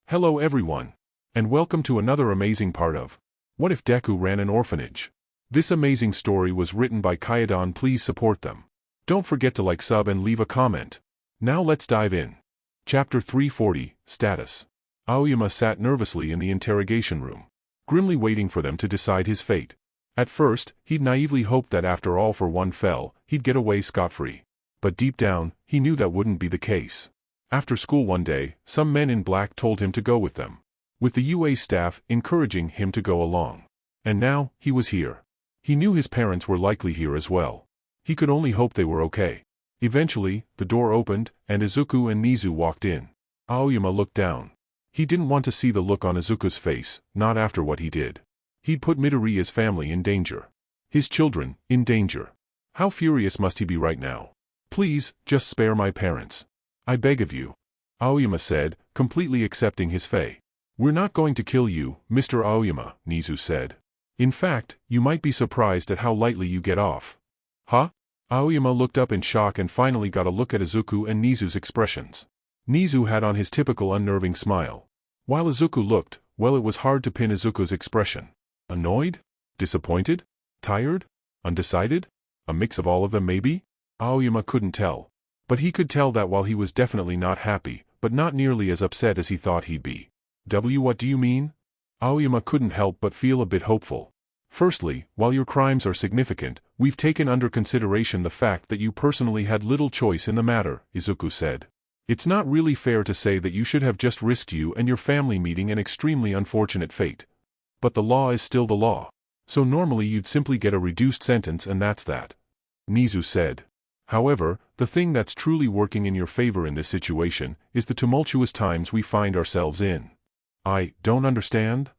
Hello everyone, and welcome to another amazing part of What If Deku Ran an Orphanage? This amazing story was written by Kyodon. Please support them. Don't forget to like, sub, and leave a comment. Now let's dive in. Chapter 340, Status. Aoyama sat nervously in the interrogation room, grimly waiting for them to decide his fate. At first, he'd naively hoped that after all for one fell, he'd get away scot-free. But deep down, he knew that wouldn't be the case. After school one day, some men in black told him to go with them, with the UA staff encouraging him to go along. And now, he was here. He knew his parents were likely here as well. He could only hope they were okay. Eventually, the door opened, and Izuku and Nizu walked in. Aoyama looked down. He didn't want to see the look on Izuku's face, not after what he did. He'd put Midoriya's family in danger. His children, in danger. How furious must he be right now? Please, just spare my parents. I beg of you. Aoyama said, completely accepting his fate. We're not going to kill you, Mr. Aoyama, Nizu said. In fact, you might be surprised at how lightly you get off. Huh? Aoyama looked up in shock and finally got a look at Izuku and Nizu's expressions. Nizu had on his typical unnerving smile. While Izuku looked, well, it was hard to pin Izuku's expression. Annoyed? Disappointed? Tired? Undecided? A mix of all of them maybe? Aoyama couldn't tell. But he could tell that while he was definitely not happy, but not nearly as upset as he thought he'd be. What do you mean? Aoyama couldn't help but feel a bit hopeful. Firstly, while your crimes are significant, we've taken under consideration the fact that you personally had little choice in the matter, Izuku said. It's not really fair to say that you should have just risked you and your family meeting an extremely unfortunate fate. But the law is still the law. So normally you'd simply get a reduced sentence and that's that. Nizu said. However, the thing that's truly working in your favor in this situation is the tumultuous times we find ourselves in. I don't understand?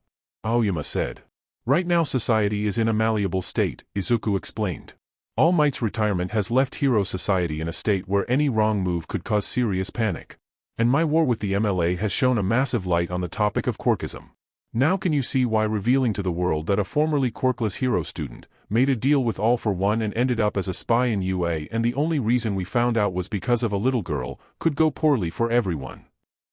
Aoyama said. Right now society is in a malleable state, Izuku explained. All Might's retirement has left Hero Society in a state where any wrong move could cause serious panic. And my war with the MLA has shown a massive light on the topic of quirkism. Now can you see why revealing to the world that a formerly quirkless hero student made a deal with All for One and ended up as a spy in UA, and the only reason we found out was because of a little girl, could go poorly for everyone?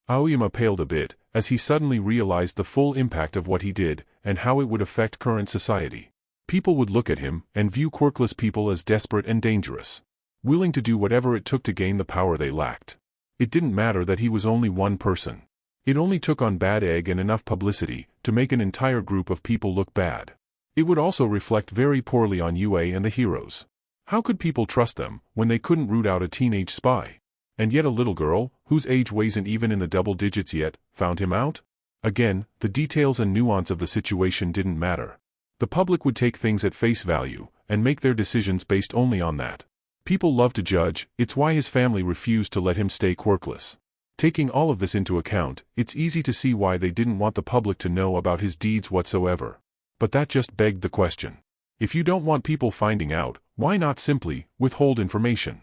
Aoyama paled a bit, as he suddenly realized the full impact of what he did, and how it would affect current society. People would look at him, and view quirkless people as desperate and dangerous. Willing to do whatever it took to gain the power they lacked. It didn't matter that he was only one person. It only took on bad egg and enough publicity to make an entire group of people look bad. It would also reflect very poorly on UA and the heroes. How could people trust them when they couldn't root out a teenage spy? And yet a little girl, whose age wasn't even in the double digits yet, found him out? Again, the details and nuance of the situation didn't matter. The public would take things at face value and make their decisions based only on that. People love to judge, it's why his family refused to let him stay quirkless. Taking all of this into account, it's easy to see why they didn't want the public to know about his deeds whatsoever. But that just begged the question. If you don't want people finding out, why not simply withhold information?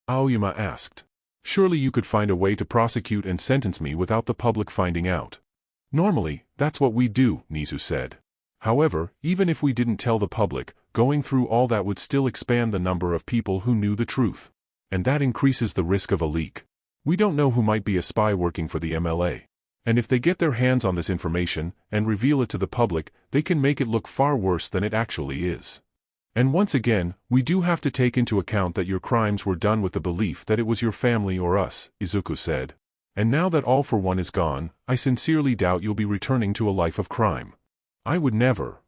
Aoyama asked. Surely you could find a way to prosecute and sentence me without the public finding out. Normally, that's what we do, Nizu said. However, even if we didn't tell the public, going through all that would still expand the number of people who knew the truth. And that increases the risk of a leak. We don't know who might be a spy working for the MLA. And if they get their hands on this information and reveal it to the public, they can make it look far worse than it actually is. And once again, we do have to take into account that your crimes were done with the belief that it was your family or us, Izuku said. And now that All for One is gone, I sincerely doubt you'll be returning to a life of crime. I would never.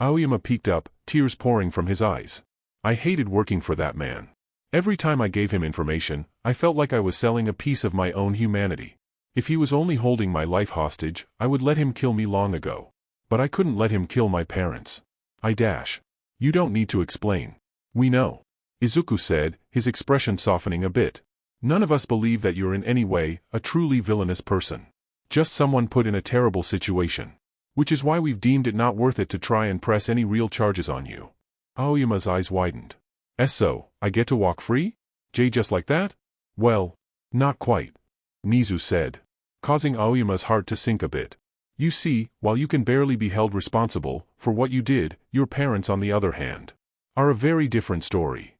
Aoyama peeked up, tears pouring from his eyes. I hated working for that man. Every time I gave him information, I felt like I was selling a piece of my own humanity. If he was only holding my life hostage, I would let him kill me long ago. But I couldn't let him kill my parents. You don't need to explain. We know. Izuku said, his expression softening a bit. None of us believe that you're in any way a truly villainous person. Just someone put in a terrible situation. Which is why we've deemed it not worth it to try and press any real charges on you. Aoyama's eyes widened. So, I get to walk free? Just like that? Well, not quite. Nizu said, causing Aoyama's heart to sink a bit. You see, while you can barely be held responsible for what you did, your parents on the other hand are a very different story.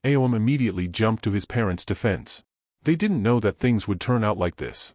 Aoyama immediately jumped to his parents' defense. They didn't know that things would turn out like this.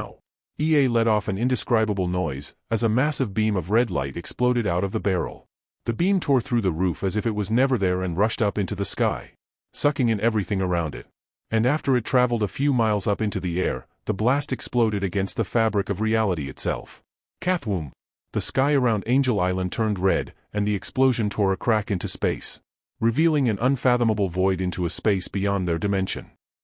Now. EA let off an indescribable noise, as a massive beam of red light exploded out of the barrel. The beam tore through the roof as if it was never there and rushed up into the sky, sucking in everything around it. And after it traveled a few miles up into the air, the blast exploded against the fabric of reality itself. Kathwoom! The sky around Angel Island turned red, and the explosion tore a crack into space, revealing an unfathomable void into a space beyond their dimension.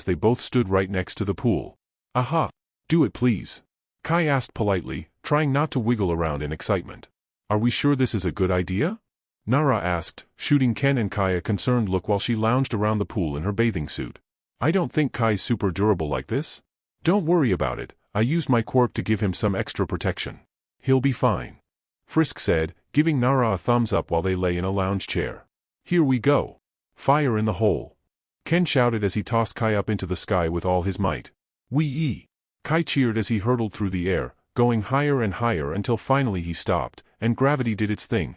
as they both stood right next to the pool. Aha! Do it please. Kai asked politely, trying not to wiggle around in excitement. Are we sure this is a good idea? Nara asked, shooting Ken and Kai a concerned look while she lounged around the pool in her bathing suit. I don't think Kai's super durable like this. Don't worry about it, I used my quirk to give him some extra protection. He'll be fine. Frisk said, giving Nara a thumbs up while they lay in a lounge chair. Here we go. Fire in the hole. Ken shouted as he tossed Kai up into the sky with all his might. Wee-ee. Kai cheered as he hurtled through the air, going higher and higher until finally he stopped, and gravity did its thing,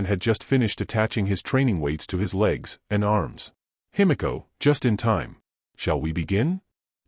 man had just finished attaching his training weights to his legs and arms. Himiko, just in time. Shall we begin?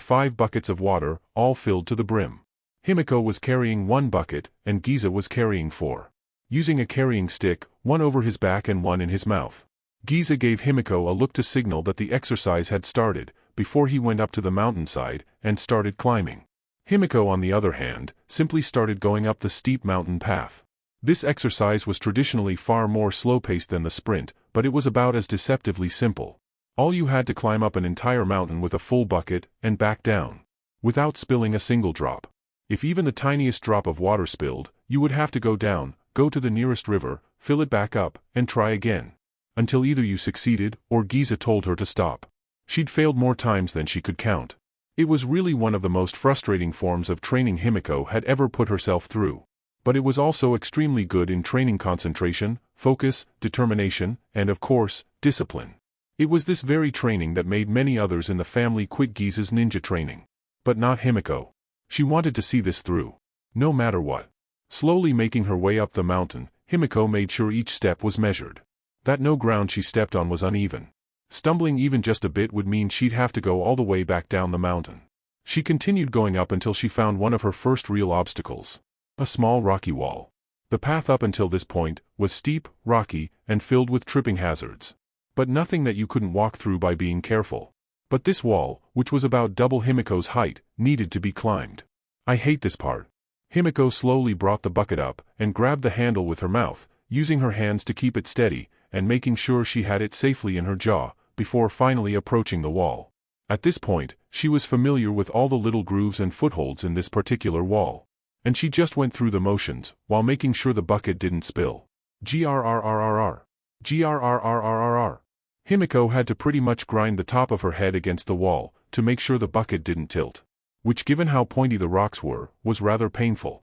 with 5 buckets of water, all filled to the brim. Himiko was carrying 1 bucket, and Giza was carrying 4. Using a carrying stick, 1 over his back and 1 in his mouth. Giza gave Himiko a look to signal that the exercise had started, before he went up to the mountainside, and started climbing. Himiko, on the other hand, simply started going up the steep mountain path. This exercise was traditionally far more slow-paced than the sprint, but it was about as deceptively simple. All you had to climb up an entire mountain with a full bucket, and back down. Without spilling a single drop. If even the tiniest drop of water spilled, you would have to go down, go to the nearest river, fill it back up, and try again. Until either you succeeded, or Giza told her to stop. She'd failed more times than she could count. It was really one of the most frustrating forms of training Himiko had ever put herself through. But it was also extremely good in training concentration, focus, determination, and of course, discipline. It was this very training that made many others in the family quit Giza's ninja training. But not Himiko. She wanted to see this through. No matter what. Slowly making her way up the mountain, Himiko made sure each step was measured. That no ground she stepped on was uneven. Stumbling even just a bit would mean she'd have to go all the way back down the mountain. She continued going up until she found one of her first real obstacles. A small rocky wall. The path up until this point was steep, rocky, and filled with tripping hazards. But nothing that you couldn't walk through by being careful. But this wall, which was about double Himiko's height, needed to be climbed. I hate this part. Himiko slowly brought the bucket up, and grabbed the handle with her mouth, using her hands to keep it steady, and making sure she had it safely in her jaw, before finally approaching the wall. At this point, she was familiar with all the little grooves and footholds in this particular wall. And she just went through the motions, while making sure the bucket didn't spill. Grrrrrrr. Grrrrrrr. Himiko had to pretty much grind the top of her head against the wall, to make sure the bucket didn't tilt. Which, given how pointy the rocks were, was rather painful.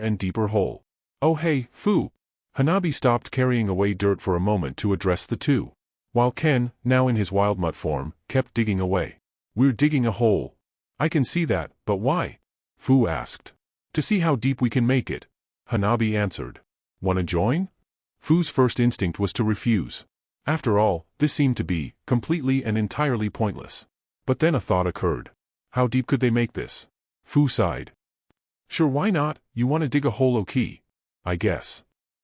and deeper hole. Oh hey, Fu! Hanabi stopped carrying away dirt for a moment to address the two. While Ken, now in his wild mutt form, kept digging away. We're digging a hole. I can see that, but why? Fu asked. To see how deep we can make it. Hanabi answered. Wanna join? Fu's first instinct was to refuse. After all, this seemed to be completely and entirely pointless. But then a thought occurred. How deep could they make this? Fu sighed. Sure, why not? You want to dig a hole, okay? I guess.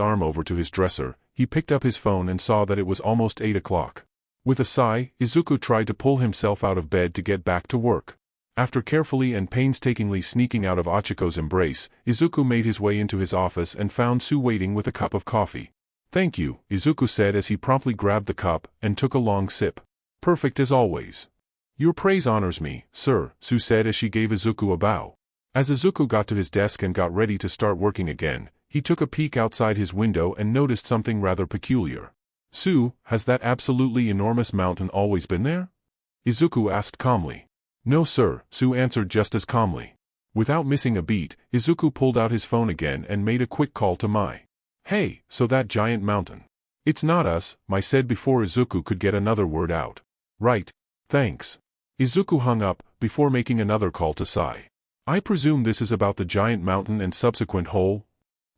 arm over to his dresser, he picked up his phone and saw that it was almost 8 o'clock. With a sigh, Izuku tried to pull himself out of bed to get back to work. After carefully and painstakingly sneaking out of Achiko's embrace, Izuku made his way into his office and found Sue waiting with a cup of coffee. "Thank you," Izuku said as he promptly grabbed the cup and took a long sip. "Perfect as always." "Your praise honors me, sir," Sue said as she gave Izuku a bow. As Izuku got to his desk and got ready to start working again, he took a peek outside his window and noticed something rather peculiar. "Sue, has that absolutely enormous mountain always been there?" Izuku asked calmly. "No sir," Sue answered just as calmly. Without missing a beat, Izuku pulled out his phone again and made a quick call to Mai. "Hey, so that giant mountain." "It's not us," Mai said before Izuku could get another word out. "Right. Thanks." Izuku hung up, before making another call to Sai. "I presume this is about the giant mountain and subsequent hole?"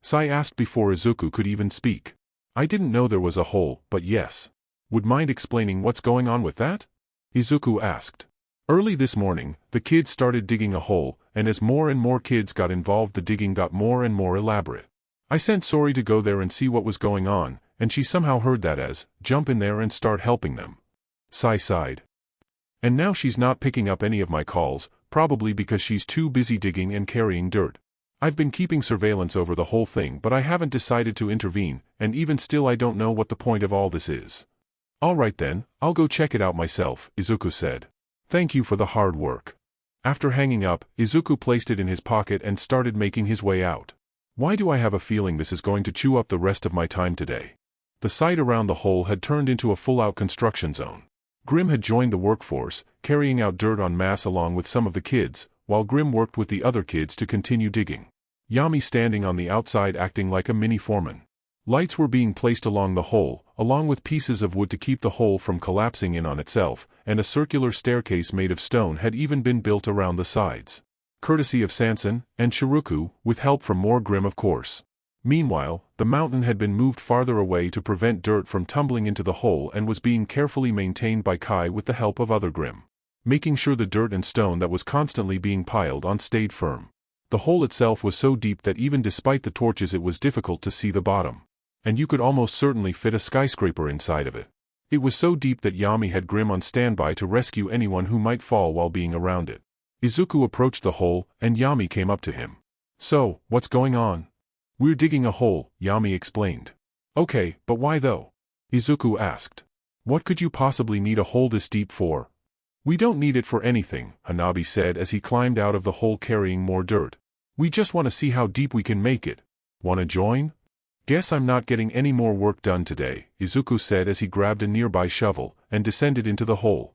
Sai asked before Izuku could even speak. "I didn't know there was a hole, but yes. Would mind explaining what's going on with that?" Izuku asked. Early this morning, the kids started digging a hole, and as more and more kids got involved, the digging got more and more elaborate. I sent Sori to go there and see what was going on, and she somehow heard that as, jump in there and start helping them. Sai sighed. And now she's not picking up any of my calls, probably because she's too busy digging and carrying dirt. I've been keeping surveillance over the whole thing, but I haven't decided to intervene, and even still I don't know what the point of all this is. All right then, I'll go check it out myself, Izuku said. Thank you for the hard work. After hanging up, Izuku placed it in his pocket and started making his way out. Why do I have a feeling this is going to chew up the rest of my time today? The site around the hole had turned into a full-out construction zone. Grim had joined the workforce, carrying out dirt en masse along with some of the kids, while Grim worked with the other kids to continue digging. Yami standing on the outside acting like a mini-foreman. Lights were being placed along the hole, along with pieces of wood to keep the hole from collapsing in on itself, and a circular staircase made of stone had even been built around the sides. Courtesy of Sanson, and Shiruku, with help from more Grim of course. Meanwhile, the mountain had been moved farther away to prevent dirt from tumbling into the hole and was being carefully maintained by Kai with the help of other Grim. Making sure the dirt and stone that was constantly being piled on stayed firm. The hole itself was so deep that even despite the torches it was difficult to see the bottom. And you could almost certainly fit a skyscraper inside of it. It was so deep that Yami had Grim on standby to rescue anyone who might fall while being around it. Izuku approached the hole, and Yami came up to him. So, what's going on? We're digging a hole, Yami explained. Okay, but why though? Izuku asked. What could you possibly need a hole this deep for? We don't need it for anything, Hanabi said as he climbed out of the hole carrying more dirt. We just want to see how deep we can make it. Wanna join? Guess I'm not getting any more work done today, Izuku said as he grabbed a nearby shovel and descended into the hole.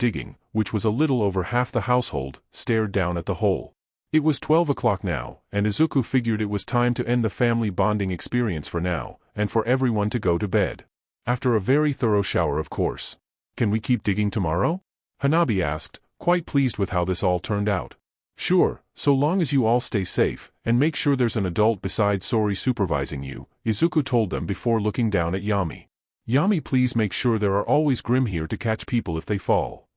digging, which was a little over half the household, stared down at the hole. It was 12 o'clock now, and Izuku figured it was time to end the family bonding experience for now, and for everyone to go to bed. After a very thorough shower, of course. Can we keep digging tomorrow? Hanabi asked, quite pleased with how this all turned out. Sure, so long as you all stay safe, and make sure there's an adult besides Sori supervising you, Izuku told them before looking down at Yami. Yami, please make sure there are always Grim here to catch people if they fall.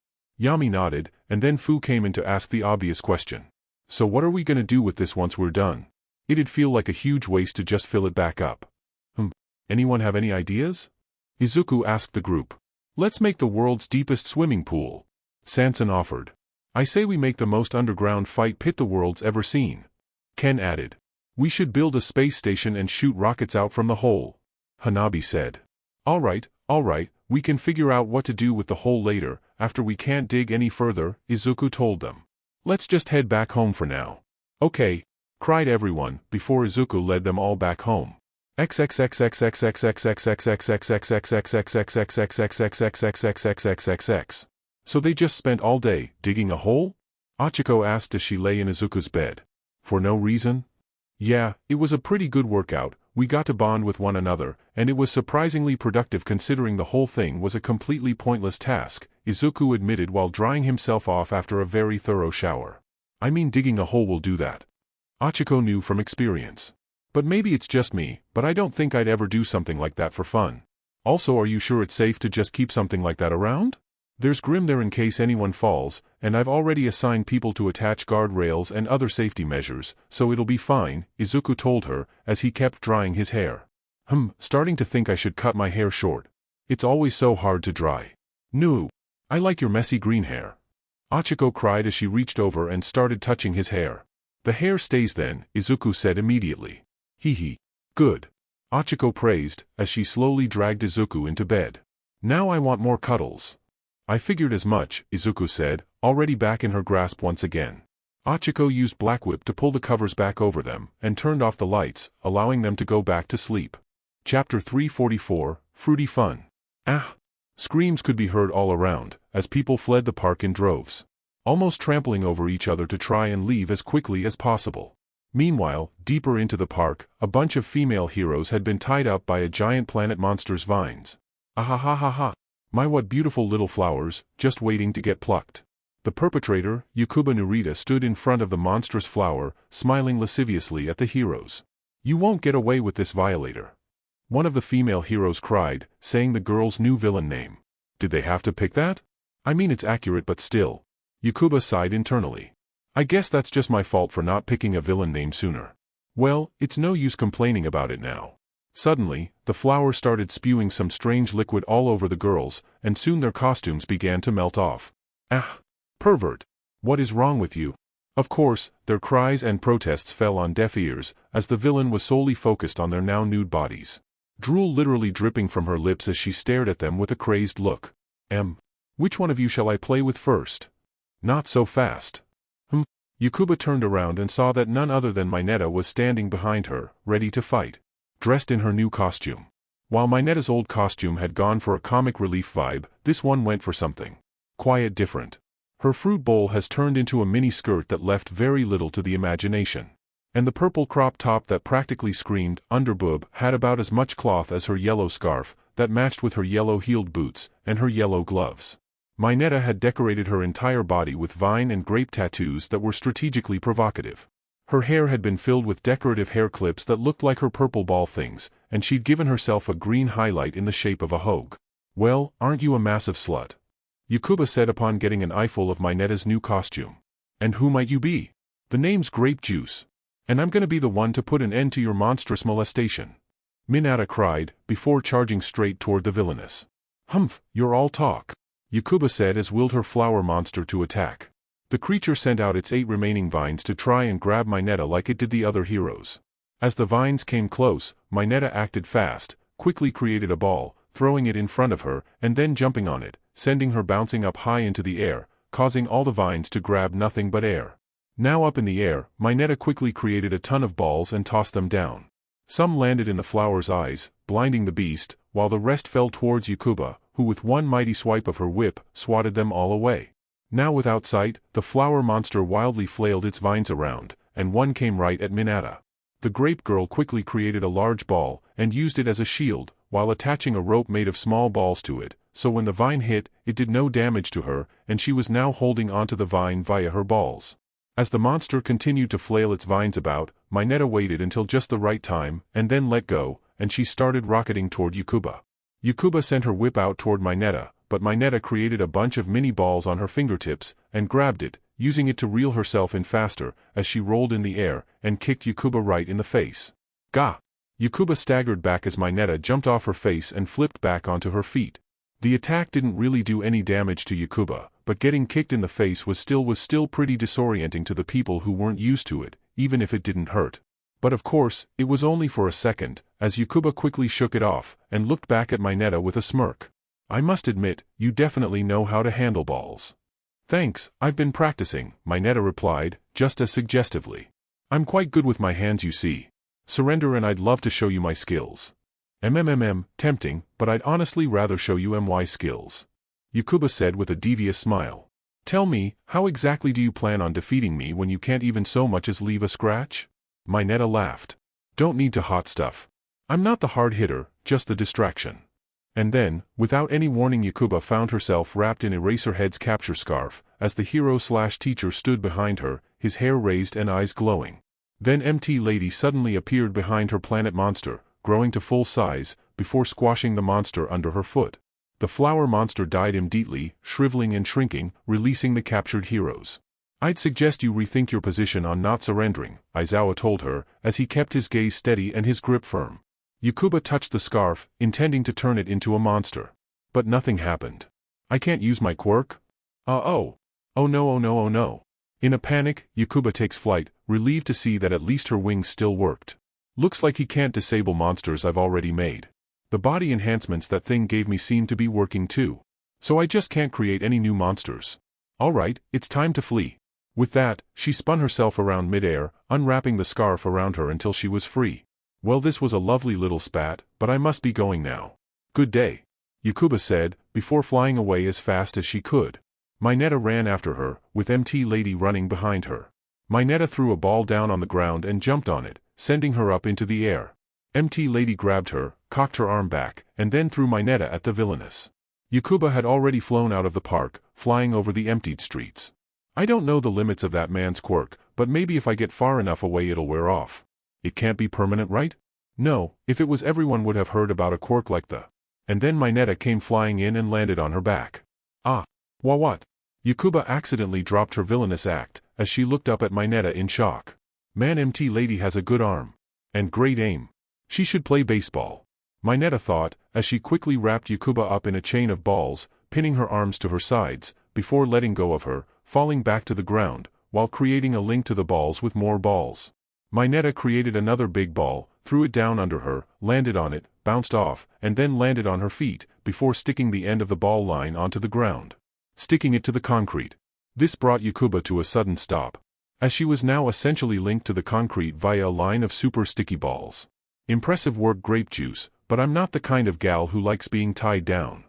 Yami nodded, and then Fu came in to ask the obvious question. So what are we gonna do with this once we're done? It'd feel like a huge waste to just fill it back up. Anyone have any ideas? Izuku asked the group. Let's make the world's deepest swimming pool. Sanson offered. I say we make the most underground fight pit the world's ever seen. Ken added. We should build a space station and shoot rockets out from the hole. Hanabi said. Alright, we can figure out what to do with the hole later, after we can't dig any further, Izuku told them. Let's just head back home for now. Okay, cried everyone, before Izuku led them all back home. So they just spent all day digging a hole? Achiko asked as she lay in Izuku's bed. For no reason? Yeah, it was a pretty good workout, we got to bond with one another, and it was surprisingly productive considering the whole thing was a completely pointless task, Izuku admitted while drying himself off after a very thorough shower. I mean, digging a hole will do that. Achiko knew from experience. But maybe it's just me, but I don't think I'd ever do something like that for fun. Also, are you sure it's safe to just keep something like that around? There's Grim there in case anyone falls, and I've already assigned people to attach guardrails and other safety measures, so it'll be fine, Izuku told her, as he kept drying his hair. Starting to think I should cut my hair short. It's always so hard to dry. No. I like your messy green hair. Achiko cried as she reached over and started touching his hair. The hair stays then, Izuku said immediately. Hee. Good. Achiko praised, as she slowly dragged Izuku into bed. Now I want more cuddles. I figured as much, Izuku said, already back in her grasp once again. Achiko used Black Whip to pull the covers back over them, and turned off the lights, allowing them to go back to sleep. Chapter 344, Fruity Fun. Ah! Screams could be heard all around, as people fled the park in droves, almost trampling over each other to try and leave as quickly as possible. Meanwhile, deeper into the park, a bunch of female heroes had been tied up by a giant planet monster's vines. Ahahaha! My what beautiful little flowers, just waiting to get plucked. The perpetrator, Yukuba Narita, stood in front of the monstrous flower, smiling lasciviously at the heroes. You won't get away with this, violator. One of the female heroes cried, saying the girl's new villain name. Did they have to pick that? I mean, it's accurate, but still. Yukuba sighed internally. I guess that's just my fault for not picking a villain name sooner. Well, it's no use complaining about it now. Suddenly, the flower started spewing some strange liquid all over the girls, and soon their costumes began to melt off. Ah! Pervert! What is wrong with you? Of course, their cries and protests fell on deaf ears, as the villain was solely focused on their now nude bodies. Drool literally dripping from her lips as she stared at them with a crazed look. Which one of you shall I play with first? Not so fast. Yukuba turned around and saw that none other than Mineta was standing behind her, ready to fight. Dressed in her new costume. While Mineta's old costume had gone for a comic relief vibe, this one went for something quiet different. Her fruit bowl has turned into a mini skirt that left very little to the imagination. And the purple crop top that practically screamed underboob had about as much cloth as her yellow scarf, that matched with her yellow-heeled boots, and her yellow gloves. Mineta had decorated her entire body with vine and grape tattoos that were strategically provocative. Her hair had been filled with decorative hair clips that looked like her purple ball things, and she'd given herself a green highlight in the shape of a hogue. Well, aren't you a massive slut? Yukuba said upon getting an eyeful of Mineta's new costume. And who might you be? The name's Grape Juice. And I'm gonna be the one to put an end to your monstrous molestation. Mineta cried, before charging straight toward the villainess. You're all talk. Yukuba said as willed her flower monster to attack. The creature sent out its 8 remaining vines to try and grab Mineta like it did the other heroes. As the vines came close, Mineta acted fast, quickly created a ball, throwing it in front of her, and then jumping on it, sending her bouncing up high into the air, causing all the vines to grab nothing but air. Now up in the air, Mineta quickly created a ton of balls and tossed them down. Some landed in the flower's eyes, blinding the beast, while the rest fell towards Yukuba, who with one mighty swipe of her whip, swatted them all away. Now without sight, the flower monster wildly flailed its vines around, and one came right at Mineta. The grape girl quickly created a large ball, and used it as a shield, while attaching a rope made of small balls to it, so when the vine hit, it did no damage to her, and she was now holding onto the vine via her balls. As the monster continued to flail its vines about, Mineta waited until just the right time, and then let go, and she started rocketing toward Yukuba. Yukuba sent her whip out toward Mineta, but Mineta created a bunch of mini balls on her fingertips, and grabbed it, using it to reel herself in faster, as she rolled in the air, and kicked Yukuba right in the face. Gah! Yukuba staggered back as Mineta jumped off her face and flipped back onto her feet. The attack didn't really do any damage to Yukuba, but getting kicked in the face was still pretty disorienting to the people who weren't used to it, even if it didn't hurt. But of course, it was only for a second, as Yukuba quickly shook it off, and looked back at Mineta with a smirk. I must admit, you definitely know how to handle balls. Thanks, I've been practicing, Mineta replied, just as suggestively. I'm quite good with my hands, you see. Surrender and I'd love to show you my skills. Tempting, but I'd honestly rather show you my skills. Yukuba said with a devious smile. Tell me, how exactly do you plan on defeating me when you can't even so much as leave a scratch? Mineta laughed. Don't need to hot stuff. I'm not the hard hitter, just the distraction. And then, without any warning, Yukuba found herself wrapped in Eraserhead's capture scarf, as the hero/teacher stood behind her, his hair raised and eyes glowing. Then MT Lady suddenly appeared behind her planet monster, growing to full size, before squashing the monster under her foot. The flower monster died immediately, shriveling and shrinking, releasing the captured heroes. I'd suggest you rethink your position on not surrendering, Aizawa told her, as he kept his gaze steady and his grip firm. Yukuba touched the scarf, intending to turn it into a monster. But nothing happened. I can't use my quirk? Oh no. In a panic, Yukuba takes flight, relieved to see that at least her wings still worked. Looks like he can't disable monsters I've already made. The body enhancements that thing gave me seem to be working too. So I just can't create any new monsters. Alright, it's time to flee. With that, she spun herself around midair, unwrapping the scarf around her until she was free. Well, this was a lovely little spat, but I must be going now. Good day, Yukuba said, before flying away as fast as she could. Mineta ran after her, with MT Lady running behind her. Mineta threw a ball down on the ground and jumped on it, sending her up into the air. MT Lady grabbed her, cocked her arm back, and then threw Mineta at the villainess. Yukuba had already flown out of the park, flying over the emptied streets. I don't know the limits of that man's quirk, but maybe if I get far enough away it'll wear off. It can't be permanent, right? No, if it was everyone would have heard about a quirk like the... And then Mineta came flying in and landed on her back. Ah. What? Yukuba accidentally dropped her villainous act, as she looked up at Mineta in shock. Man, MT Lady has a good arm. And great aim. She should play baseball. Mineta thought, as she quickly wrapped Yukuba up in a chain of balls, pinning her arms to her sides, before letting go of her, falling back to the ground, while creating a link to the balls with more balls. Mineta created another big ball, threw it down under her, landed on it, bounced off, and then landed on her feet, before sticking the end of the ball line onto the ground. Sticking it to the concrete. This brought Yukuba to a sudden stop, as she was now essentially linked to the concrete via a line of super sticky balls. Impressive work, grape juice, but I'm not the kind of gal who likes being tied down.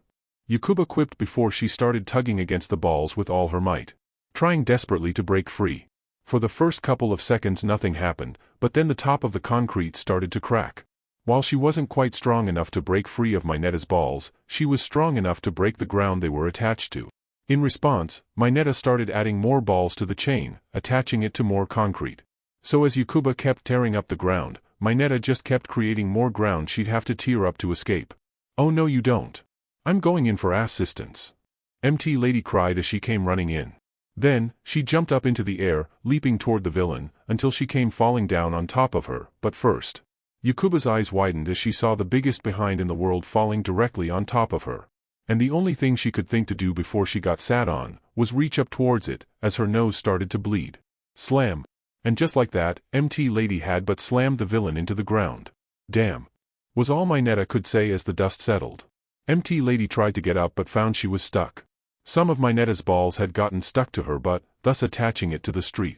Yukuba quipped before she started tugging against the balls with all her might, trying desperately to break free. For the first couple of seconds nothing happened, but then the top of the concrete started to crack. While she wasn't quite strong enough to break free of Mineta's balls, she was strong enough to break the ground they were attached to. In response, Mineta started adding more balls to the chain, attaching it to more concrete. So as Yukuba kept tearing up the ground, Mineta just kept creating more ground she'd have to tear up to escape. Oh no, you don't. I'm going in for assistance. MT Lady cried as she came running in. Then, she jumped up into the air, leaping toward the villain, until she came falling down on top of her, but first. Yukuba's eyes widened as she saw the biggest behind in the world falling directly on top of her. And the only thing she could think to do before she got sat on, was reach up towards it, as her nose started to bleed. Slam. And just like that, MT Lady had but slammed the villain into the ground. Damn. Was all Mineta could say as the dust settled. MT Lady tried to get up but found she was stuck. Some of Mineta's balls had gotten stuck to her butt, thus attaching it to the street.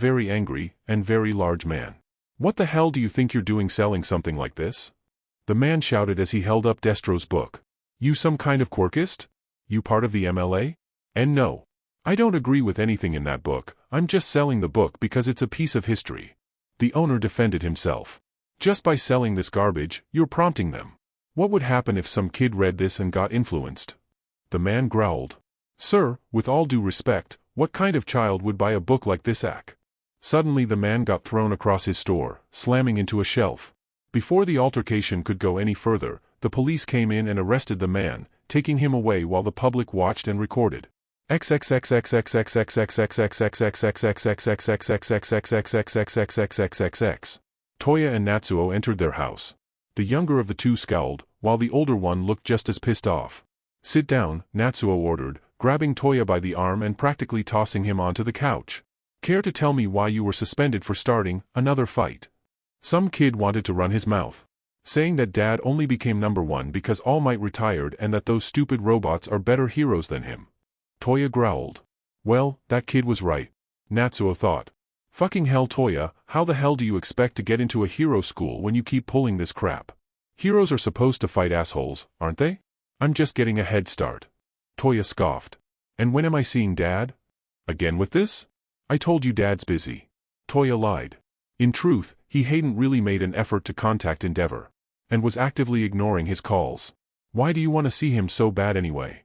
very angry and very large man. "What the hell do you think you're doing selling something like this?" the man shouted as he held up Destro's book. "You some kind of quirkist? You part of the MLA? And no. I don't agree with anything in that book, I'm just selling the book because it's a piece of history." The owner defended himself. "Just by selling this garbage, you're prompting them. What would happen if some kid read this and got influenced?" The man growled. "Sir, with all due respect, what kind of child would buy a book like this ack?" Suddenly the man got thrown across his store, slamming into a shelf. Before the altercation could go any further, the police came in and arrested the man, taking him away while the public watched and recorded. Toya and Natsuo entered their house. The younger of the two scowled, while the older one looked just as pissed off. "Sit down," Natsuo ordered, grabbing Toya by the arm and practically tossing him onto the couch. "Care to tell me why you were suspended for starting another fight?" Some kid wanted to run his mouth, saying that Dad only became number one because All Might retired and that those stupid robots are better heroes than him. Toya growled. Well, that kid was right, Natsuo thought. Fucking hell Toya, how the hell do you expect to get into a hero school when you keep pulling this crap? Heroes are supposed to fight assholes, aren't they? I'm just getting a head start. Toya scoffed. And when am I seeing Dad? Again with this? I told you Dad's busy. Toya lied. In truth, he hadn't really made an effort to contact Endeavor, and was actively ignoring his calls. Why do you want to see him so bad anyway?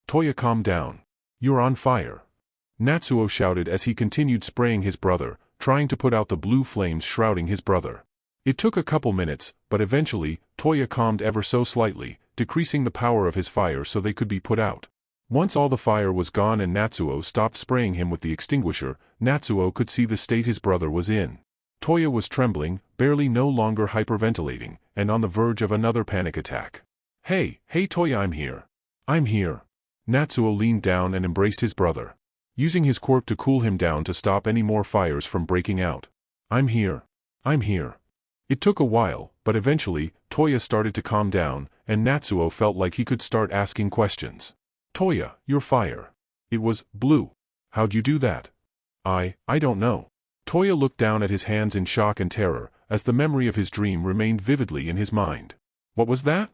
Toya, calm down. You're on fire. Natsuo shouted as he continued spraying his brother, trying to put out the blue flames shrouding his brother. It took a couple minutes, but eventually, Toya calmed ever so slightly, decreasing the power of his fire so they could be put out. Once all the fire was gone and Natsuo stopped spraying him with the extinguisher, Natsuo could see the state his brother was in. Toya was trembling, barely no longer hyperventilating, and on the verge of another panic attack. Hey Toya, I'm here. I'm here. Natsuo leaned down and embraced his brother, using his quirk to cool him down to stop any more fires from breaking out. I'm here. I'm here. It took a while, but eventually, Toya started to calm down, and Natsuo felt like he could start asking questions. Toya, your fire. It was blue. How'd you do that? I don't know. Toya looked down at his hands in shock and terror, as the memory of his dream remained vividly in his mind. What was that?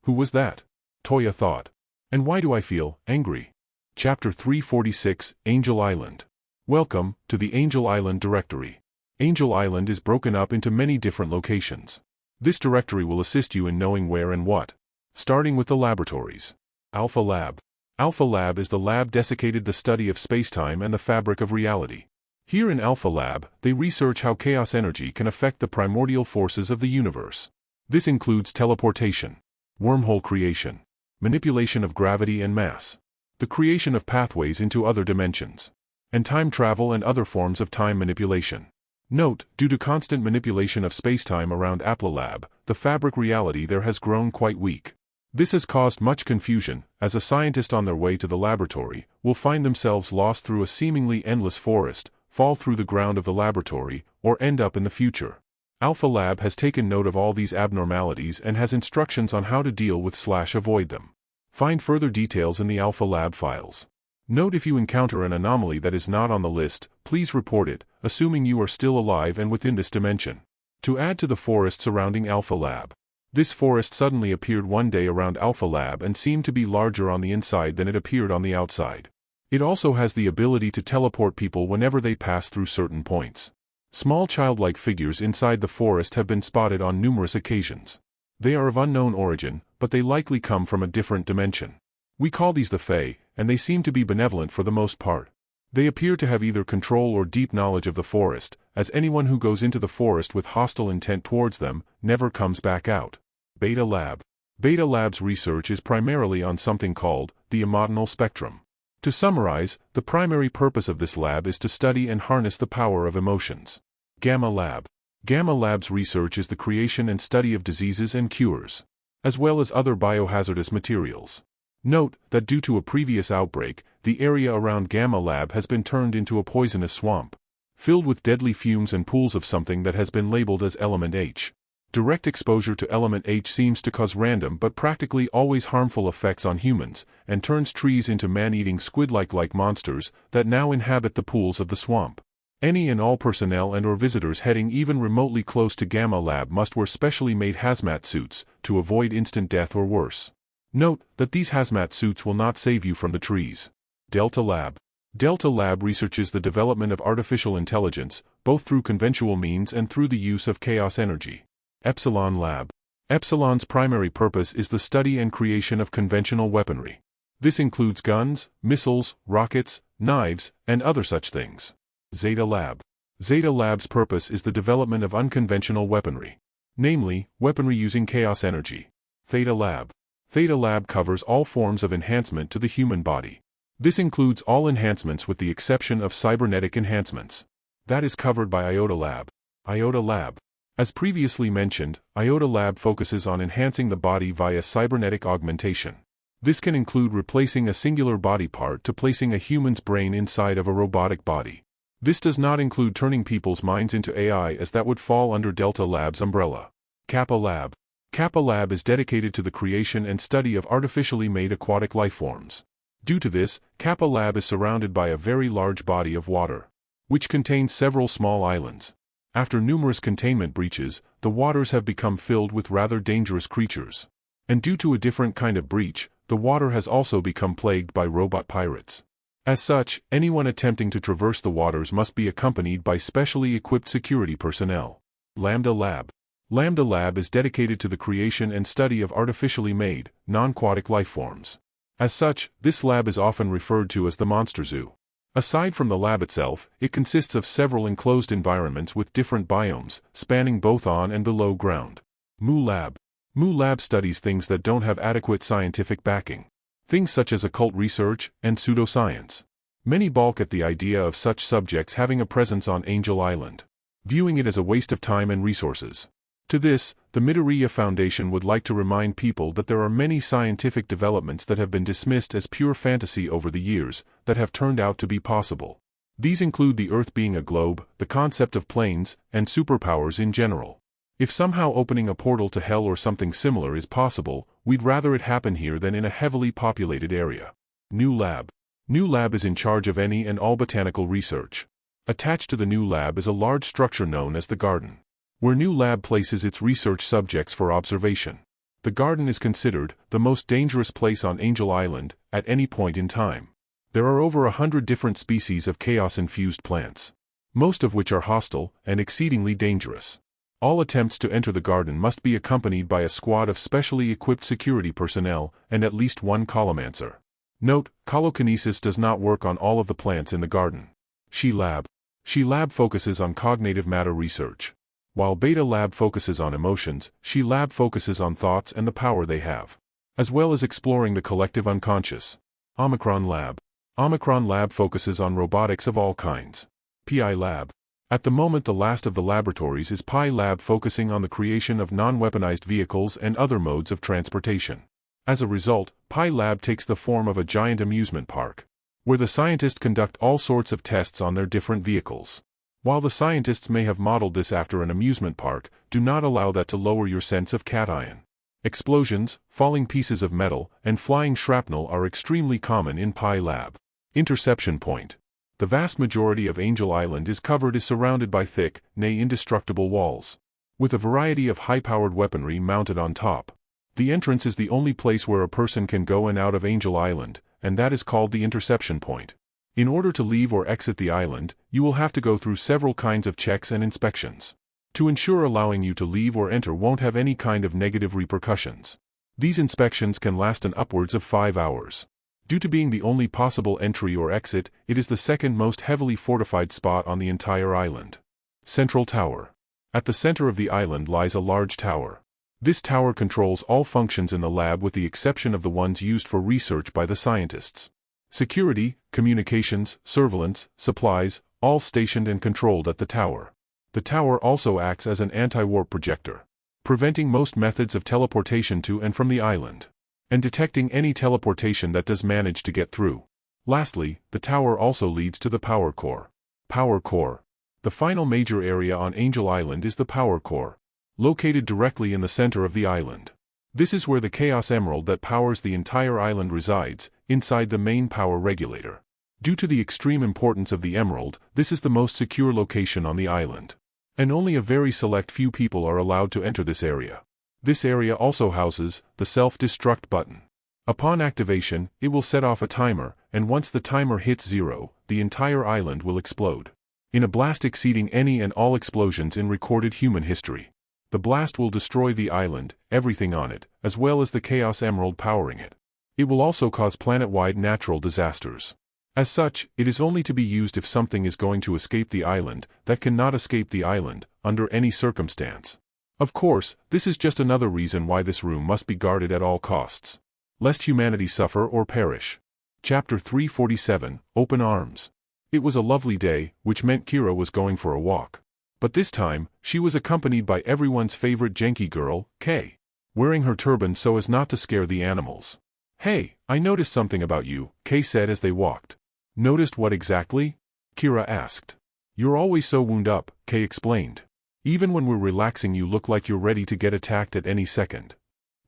Who was that? Toya thought. And why do I feel angry? Chapter 346, Angel Island. Welcome to the Angel Island directory. Angel Island is broken up into many different locations. This directory will assist you in knowing where and what. Starting with the laboratories. Alpha Lab. Alpha Lab is the lab dedicated to the study of spacetime and the fabric of reality. Here in Alpha Lab, they research how chaos energy can affect the primordial forces of the universe. This includes teleportation, wormhole creation, manipulation of gravity and mass, the creation of pathways into other dimensions, and time travel and other forms of time manipulation. Note, due to constant manipulation of spacetime around Alpha Lab, the fabric reality there has grown quite weak. This has caused much confusion, as a scientist on their way to the laboratory will find themselves lost through a seemingly endless forest, fall through the ground of the laboratory, or end up in the future. Alpha Lab has taken note of all these abnormalities and has instructions on how to deal with/avoid them. Find further details in the Alpha Lab files. Note, if you encounter an anomaly that is not on the list, please report it, assuming you are still alive and within this dimension. To add to the forest surrounding Alpha Lab. This forest suddenly appeared one day around Alpha Lab and seemed to be larger on the inside than it appeared on the outside. It also has the ability to teleport people whenever they pass through certain points. Small childlike figures inside the forest have been spotted on numerous occasions. They are of unknown origin, but they likely come from a different dimension. We call these the Fae, and they seem to be benevolent for the most part. They appear to have either control or deep knowledge of the forest, as anyone who goes into the forest with hostile intent towards them never comes back out. Beta Lab. Beta Lab's research is primarily on something called the emotional spectrum. To summarize, the primary purpose of this lab is to study and harness the power of emotions. Gamma Lab. Gamma Lab's research is the creation and study of diseases and cures, as well as other biohazardous materials. Note that due to a previous outbreak, the area around Gamma Lab has been turned into a poisonous swamp, filled with deadly fumes and pools of something that has been labeled as Element H. Direct exposure to Element H seems to cause random but practically always harmful effects on humans, and turns trees into man-eating squid-like monsters that now inhabit the pools of the swamp. Any and all personnel and/or visitors heading even remotely close to Gamma Lab must wear specially made hazmat suits to avoid instant death or worse. Note that these hazmat suits will not save you from the trees. Delta Lab. Delta Lab researches the development of artificial intelligence, both through conventional means and through the use of chaos energy. Epsilon Lab. Epsilon's primary purpose is the study and creation of conventional weaponry. This includes guns, missiles, rockets, knives, and other such things. Zeta Lab. Zeta Lab's purpose is the development of unconventional weaponry, namely, weaponry using chaos energy. Theta Lab. Theta Lab covers all forms of enhancement to the human body. This includes all enhancements with the exception of cybernetic enhancements. That is covered by Iota Lab. Iota Lab. As previously mentioned, Iota Lab focuses on enhancing the body via cybernetic augmentation. This can include replacing a singular body part to placing a human's brain inside of a robotic body. This does not include turning people's minds into AI, as that would fall under Delta Lab's umbrella. Kappa Lab. Kappa Lab is dedicated to the creation and study of artificially made aquatic lifeforms. Due to this, Kappa Lab is surrounded by a very large body of water, which contains several small islands. After numerous containment breaches, the waters have become filled with rather dangerous creatures. And due to a different kind of breach, the water has also become plagued by robot pirates. As such, anyone attempting to traverse the waters must be accompanied by specially equipped security personnel. Lambda Lab. Lambda Lab is dedicated to the creation and study of artificially made, non-aquatic lifeforms. As such, this lab is often referred to as the Monster Zoo. Aside from the lab itself, it consists of several enclosed environments with different biomes, spanning both on and below ground. Mu Lab. Mu Lab studies things that don't have adequate scientific backing. Things such as occult research and pseudoscience. Many balk at the idea of such subjects having a presence on Angel Island, viewing it as a waste of time and resources. To this, the Midoriya Foundation would like to remind people that there are many scientific developments that have been dismissed as pure fantasy over the years, that have turned out to be possible. These include the Earth being a globe, the concept of planes, and superpowers in general. If somehow opening a portal to hell or something similar is possible, we'd rather it happen here than in a heavily populated area. New Lab. New Lab is in charge of any and all botanical research. Attached to the New Lab is a large structure known as the Garden, where New Lab places its research subjects for observation. The garden is considered the most dangerous place on Angel Island at any point in time. There are over 100 different species of chaos-infused plants, most of which are hostile and exceedingly dangerous. All attempts to enter the garden must be accompanied by a squad of specially equipped security personnel and at least one colomancer. Note, colokinesis does not work on all of the plants in the garden. She Lab. She Lab focuses on cognitive matter research. While Beta Lab focuses on emotions, She Lab focuses on thoughts and the power they have, as well as exploring the collective unconscious. Omicron Lab. Omicron Lab focuses on robotics of all kinds. Pi Lab. At the moment, the last of the laboratories is Pi Lab, focusing on the creation of non-weaponized vehicles and other modes of transportation. As a result, Pi Lab takes the form of a giant amusement park, where the scientists conduct all sorts of tests on their different vehicles. While the scientists may have modeled this after an amusement park, do not allow that to lower your sense of cation. Explosions, falling pieces of metal, and flying shrapnel are extremely common in Pi Lab. Interception Point. The vast majority of Angel Island is surrounded by thick, nay indestructible walls. with a variety of high-powered weaponry mounted on top. The entrance is the only place where a person can go and out of Angel Island, and that is called the interception point. In order to leave or exit the island, you will have to go through several kinds of checks and inspections to ensure allowing you to leave or enter won't have any kind of negative repercussions. These inspections can last an upwards of 5 hours. Due to being the only possible entry or exit, it is the second most heavily fortified spot on the entire island. Central Tower. At the center of the island lies a large tower. This tower controls all functions in the lab with the exception of the ones used for research by the scientists. Security, communications, surveillance, supplies, all stationed and controlled at the tower. The tower also acts as an anti-warp projector, preventing most methods of teleportation to and from the island, and detecting any teleportation that does manage to get through. Lastly, the tower also leads to the power core. Power core. The final major area on Angel Island is the power core, located directly in the center of the island. This is where the Chaos Emerald that powers the entire island resides, inside the main power regulator. Due to the extreme importance of the emerald, this is the most secure location on the island, and only a very select few people are allowed to enter this area. This area also houses the self-destruct button. Upon activation, it will set off a timer, and once the timer hits 0, the entire island will explode, in a blast exceeding any and all explosions in recorded human history. The blast will destroy the island, everything on it, as well as the Chaos Emerald powering it. It will also cause planet-wide natural disasters. As such, it is only to be used if something is going to escape the island that cannot escape the island, under any circumstance. Of course, this is just another reason why this room must be guarded at all costs, lest humanity suffer or perish. Chapter 347, Open Arms. It was a lovely day, which meant Kira was going for a walk. But this time, she was accompanied by everyone's favorite janky girl, Kay, wearing her turban so as not to scare the animals. "Hey, I noticed something about you," Kay said as they walked. "Noticed what exactly?" Kira asked. "You're always so wound up," Kay explained. "Even when we're relaxing you look like you're ready to get attacked at any second."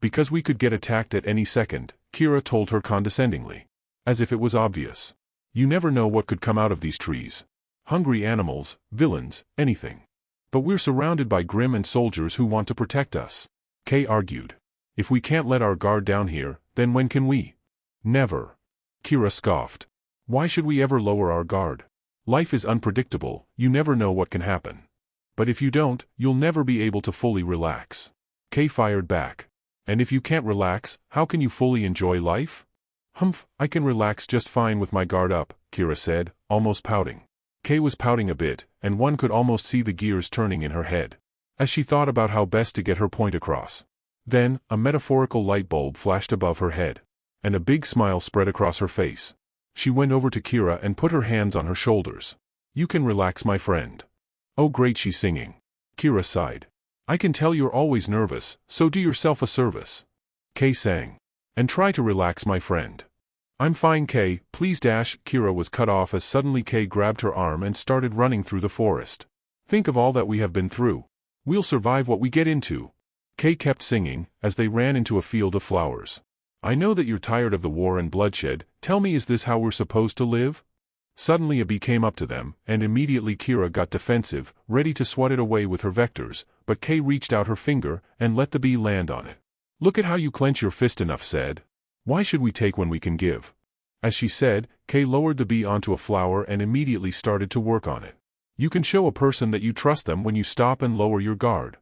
"Because we could get attacked at any second," Kira told her condescendingly. As if it was obvious. "You never know what could come out of these trees. Hungry animals, villains, anything. But we're surrounded by Grimm and soldiers who want to protect us," Kay argued. "If we can't let our guard down here, then when can we?" "Never." Kira scoffed. "Why should we ever lower our guard? Life is unpredictable, you never know what can happen. But if you don't, you'll never be able to fully relax." Kay fired back. "And if you can't relax, how can you fully enjoy life?" "Humph, I can relax just fine with my guard up," Kira said, almost pouting. Kay was pouting a bit, and one could almost see the gears turning in her head, as she thought about how best to get her point across. Then, a metaphorical light bulb flashed above her head, and a big smile spread across her face. She went over to Kira and put her hands on her shoulders. "You can relax, my friend." "Oh great," she's singing. Kira sighed. "I can tell you're always nervous, so do yourself a service." Kay sang. "And try to relax, my friend." "I'm fine, Kay, please dash." Kira was cut off as suddenly Kay grabbed her arm and started running through the forest. "Think of all that we have been through. We'll survive what we get into." Kay kept singing, as they ran into a field of flowers. "I know that you're tired of the war and bloodshed, tell me, is this how we're supposed to live?" Suddenly a bee came up to them, and immediately Kira got defensive, ready to swat it away with her vectors, but Kay reached out her finger, and let the bee land on it. "Look at how you clench your fist," enough said. "Why should we take when we can give?" As she said, Kay lowered the bee onto a flower and immediately started to work on it. "You can show a person that you trust them when you stop and lower your guard."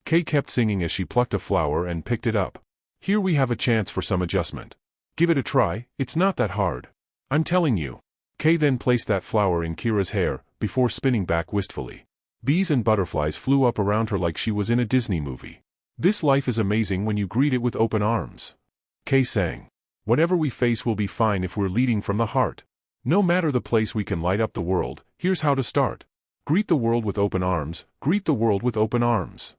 Kay kept singing as she plucked a flower and picked it up. "Here we have a chance for some adjustment. Give it a try, it's not that hard. I'm telling you." Kay then placed that flower in Kira's hair, before spinning back wistfully. Bees and butterflies flew up around her like she was in a Disney movie. "This life is amazing when you greet it with open arms." Kay sang. "Whatever we face will be fine if we're leading from the heart. No matter the place, we can light up the world. Here's how to start. Greet the world with open arms, greet the world with open arms."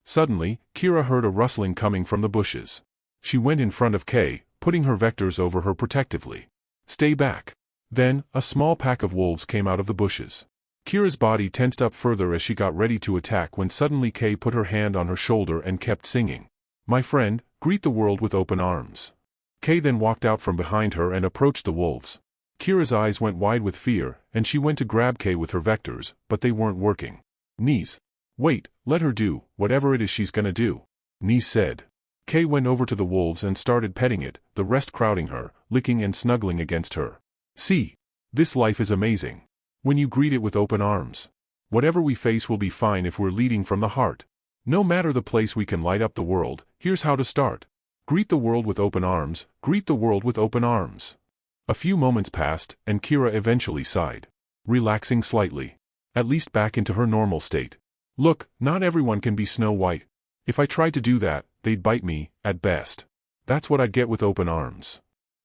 Suddenly, Kira heard a rustling coming from the bushes. She went in front of Kay, putting her vectors over her protectively. "Stay back." Then, a small pack of wolves came out of the bushes. Kira's body tensed up further as she got ready to attack when suddenly Kay put her hand on her shoulder and kept singing. "My friend, greet the world with open arms." Kay then walked out from behind her and approached the wolves. Kira's eyes went wide with fear, and she went to grab Kay with her vectors, but they weren't working. "Knees. Wait, let her do whatever it is she's gonna do, Nii said. Kay went over to the wolves and started petting it, the rest crowding her, licking and snuggling against her. See? This life is amazing. When you greet it with open arms. Whatever we face will be fine if we're leading from the heart. No matter the place, we can light up the world. Here's how to start. Greet the world with open arms, greet the world with open arms. A few moments passed, and Kira eventually sighed, relaxing slightly. At least back into her normal state. Look, not everyone can be Snow White. If I tried to do that, they'd bite me, at best. That's what I'd get with open arms.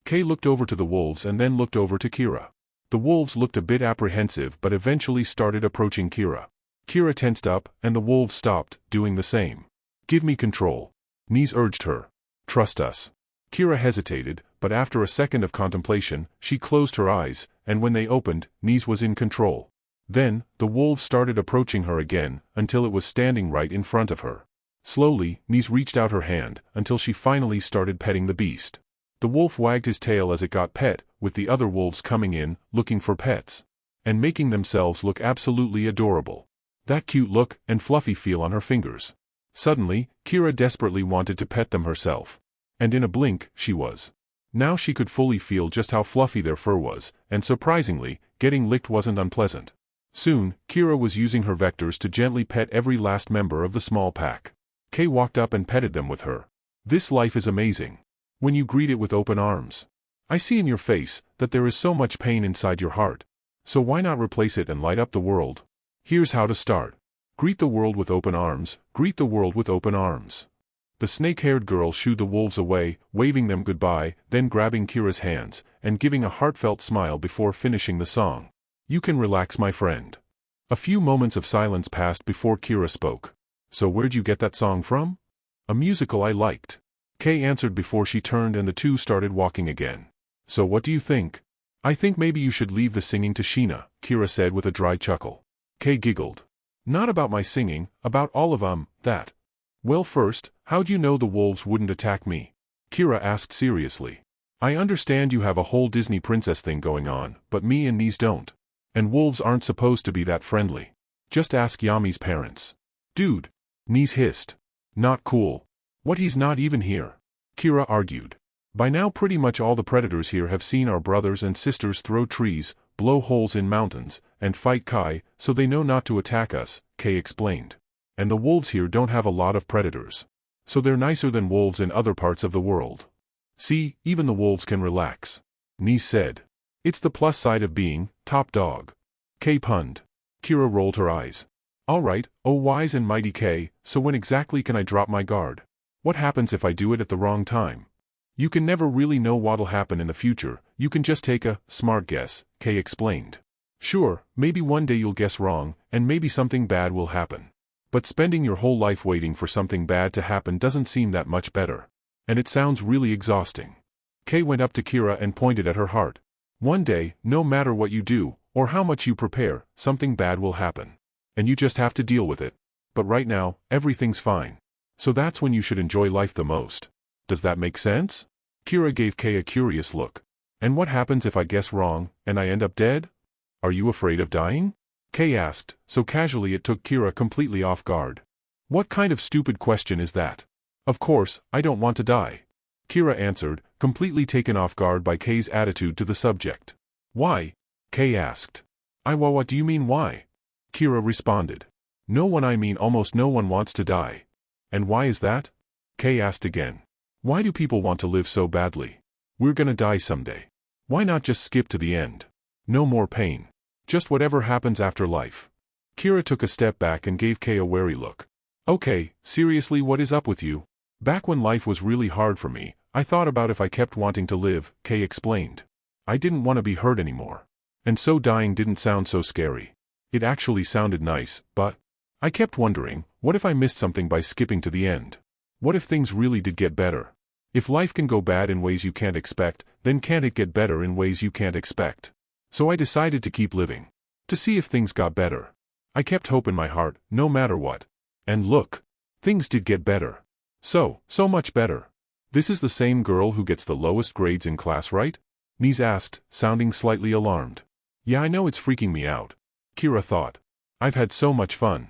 Kay looked over to the wolves and then looked over to Kira. The wolves looked a bit apprehensive but eventually started approaching Kira. Kira tensed up, and the wolves stopped, doing the same. Give me control. Nii urged her. Trust us. Kira hesitated, but after a second of contemplation, she closed her eyes, and when they opened, Nii was in control. Then, the wolves started approaching her again, until it was standing right in front of her. Slowly, Nii reached out her hand, until she finally started petting the beast. The wolf wagged his tail as it got pet, with the other wolves coming in, looking for pets. And making themselves look absolutely adorable. That cute look and fluffy feel on her fingers. Suddenly, Kira desperately wanted to pet them herself. And in a blink, she was. Now she could fully feel just how fluffy their fur was, and surprisingly, getting licked wasn't unpleasant. Soon, Kira was using her vectors to gently pet every last member of the small pack. Kay walked up and petted them with her. This life is amazing. When you greet it with open arms. I see in your face that there is so much pain inside your heart. So why not replace it and light up the world? Here's how to start. Greet the world with open arms, greet the world with open arms. The snake-haired girl shooed the wolves away, waving them goodbye, then grabbing Kira's hands, and giving a heartfelt smile before finishing the song. You can relax, my friend. A few moments of silence passed before Kira spoke. So where'd you get that song from? A musical I liked. Kay answered before she turned and the two started walking again. So what do you think? I think maybe you should leave the singing to Sheena, Kira said with a dry chuckle. Kay giggled. Not about my singing, about all of that. Well, first, how'd you know the wolves wouldn't attack me? Kira asked seriously. I understand you have a whole Disney princess thing going on, but me and Nii don't. And wolves aren't supposed to be that friendly. Just ask Yami's parents. Dude. Nii hissed. Not cool. What, he's not even here? Kira argued. By now pretty much all the predators here have seen our brothers and sisters throw trees, blow holes in mountains, and fight Kai, so they know not to attack us, Kay explained. And the wolves here don't have a lot of predators. So they're nicer than wolves in other parts of the world. See, even the wolves can relax. Nii said. It's the plus side of being top dog. Kay punned. Kira rolled her eyes. Alright, oh wise and mighty Kay, so when exactly can I drop my guard? What happens if I do it at the wrong time? You can never really know what'll happen in the future, you can just take a smart guess, Kay explained. Sure, maybe one day you'll guess wrong, and maybe something bad will happen. But spending your whole life waiting for something bad to happen doesn't seem that much better. And it sounds really exhausting. Kay went up to Kira and pointed at her heart. One day, no matter what you do, or how much you prepare, something bad will happen. And you just have to deal with it. But right now, everything's fine. So that's when you should enjoy life the most. Does that make sense? Kira gave Kay a curious look. And what happens if I guess wrong, and I end up dead? Are you afraid of dying? Kay asked, so casually it took Kira completely off guard. What kind of stupid question is that? Of course, I don't want to die. Kira answered, completely taken off guard by Kay's attitude to the subject. Why? Kay asked. What do you mean why? Kira responded. No one, I mean almost no one wants to die. And why is that? Kay asked again. Why do people want to live so badly? We're gonna die someday. Why not just skip to the end? No more pain. Just whatever happens after life. Kira took a step back and gave Kay a wary look. Okay, seriously, what is up with you? Back when life was really hard for me, I thought about if I kept wanting to live, Kay explained. I didn't want to be hurt anymore. And so dying didn't sound so scary. It actually sounded nice, but I kept wondering, what if I missed something by skipping to the end? What if things really did get better? If life can go bad in ways you can't expect, then can't it get better in ways you can't expect? So I decided to keep living. To see if things got better. I kept hope in my heart, no matter what. And look. Things did get better. So much better. This is the same girl who gets the lowest grades in class, right? Nii asked, sounding slightly alarmed. Yeah, I know, it's freaking me out. Kira thought. I've had so much fun.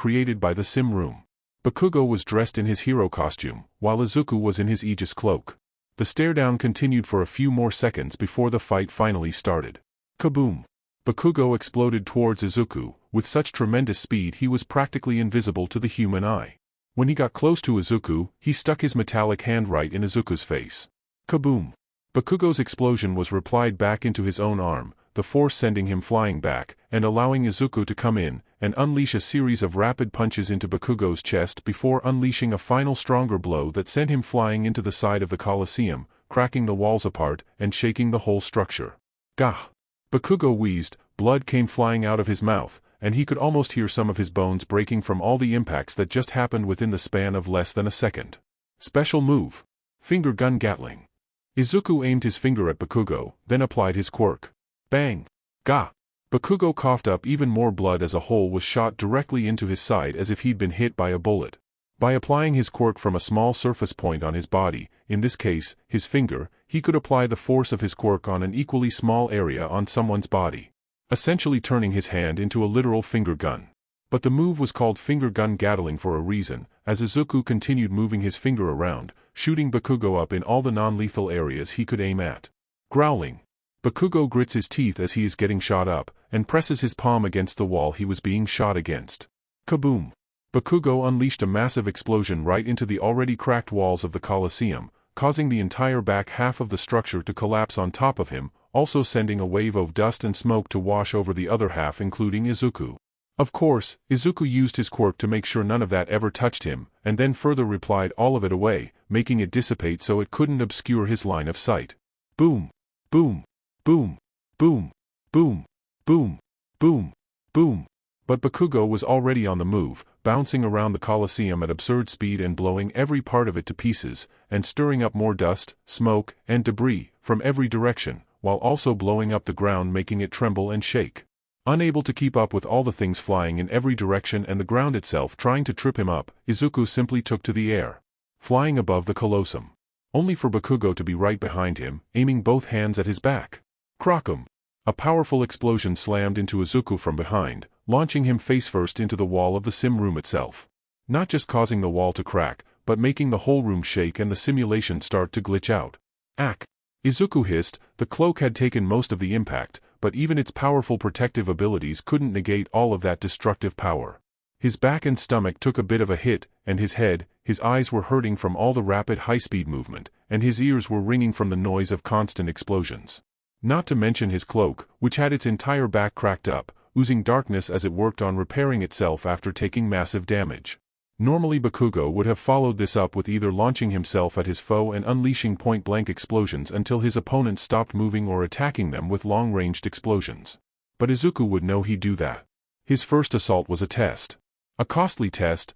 created by the sim room. Bakugo was dressed in his hero costume, while Izuku was in his Aegis cloak. The stare-down continued for a few more seconds before the fight finally started. Kaboom! Bakugo exploded towards Izuku, with such tremendous speed he was practically invisible to the human eye. When he got close to Izuku, he stuck his metallic hand right in Izuku's face. Kaboom! Bakugo's explosion was replied back into his own arm, the force sending him flying back, and allowing Izuku to come in and unleash a series of rapid punches into Bakugo's chest before unleashing a final stronger blow that sent him flying into the side of the Colosseum, cracking the walls apart and shaking the whole structure. Gah! Bakugo wheezed, blood came flying out of his mouth, and he could almost hear some of his bones breaking from all the impacts that just happened within the span of less than a second. Special move. Finger gun Gatling. Izuku aimed his finger at Bakugo, then applied his quirk. Bang! Gah! Bakugo coughed up even more blood as a hole was shot directly into his side as if he'd been hit by a bullet. By applying his quirk from a small surface point on his body, in this case, his finger, he could apply the force of his quirk on an equally small area on someone's body, essentially turning his hand into a literal finger gun. But the move was called finger gun Gatling for a reason, as Izuku continued moving his finger around, shooting Bakugo up in all the non-lethal areas he could aim at. Growling. Bakugo grits his teeth as he is getting shot up, and presses his palm against the wall he was being shot against. Kaboom! Bakugo unleashed a massive explosion right into the already cracked walls of the Colosseum, causing the entire back half of the structure to collapse on top of him, also sending a wave of dust and smoke to wash over the other half including Izuku. Of course, Izuku used his quirk to make sure none of that ever touched him, and then further replied all of it away, making it dissipate so it couldn't obscure his line of sight. Boom! Boom! Boom! Boom! Boom! Boom! Boom! Boom! But Bakugo was already on the move, bouncing around the Colosseum at absurd speed and blowing every part of it to pieces, and stirring up more dust, smoke, and debris from every direction, while also blowing up the ground making it tremble and shake. Unable to keep up with all the things flying in every direction and the ground itself trying to trip him up, Izuku simply took to the air, flying above the Colosseum, only for Bakugo to be right behind him, aiming both hands at his back. Crockum! A powerful explosion slammed into Izuku from behind, launching him face-first into the wall of the sim room itself. Not just causing the wall to crack, but making the whole room shake and the simulation start to glitch out. Ack! Izuku hissed. The cloak had taken most of the impact, but even its powerful protective abilities couldn't negate all of that destructive power. His back and stomach took a bit of a hit, and his head, his eyes were hurting from all the rapid high-speed movement, and his ears were ringing from the noise of constant explosions. Not to mention his cloak, which had its entire back cracked up, oozing darkness as it worked on repairing itself after taking massive damage. Normally Bakugo would have followed this up with either launching himself at his foe and unleashing point-blank explosions until his opponent stopped moving or attacking them with long-ranged explosions. But Izuku would know he'd do that. His first assault was a test. A costly test,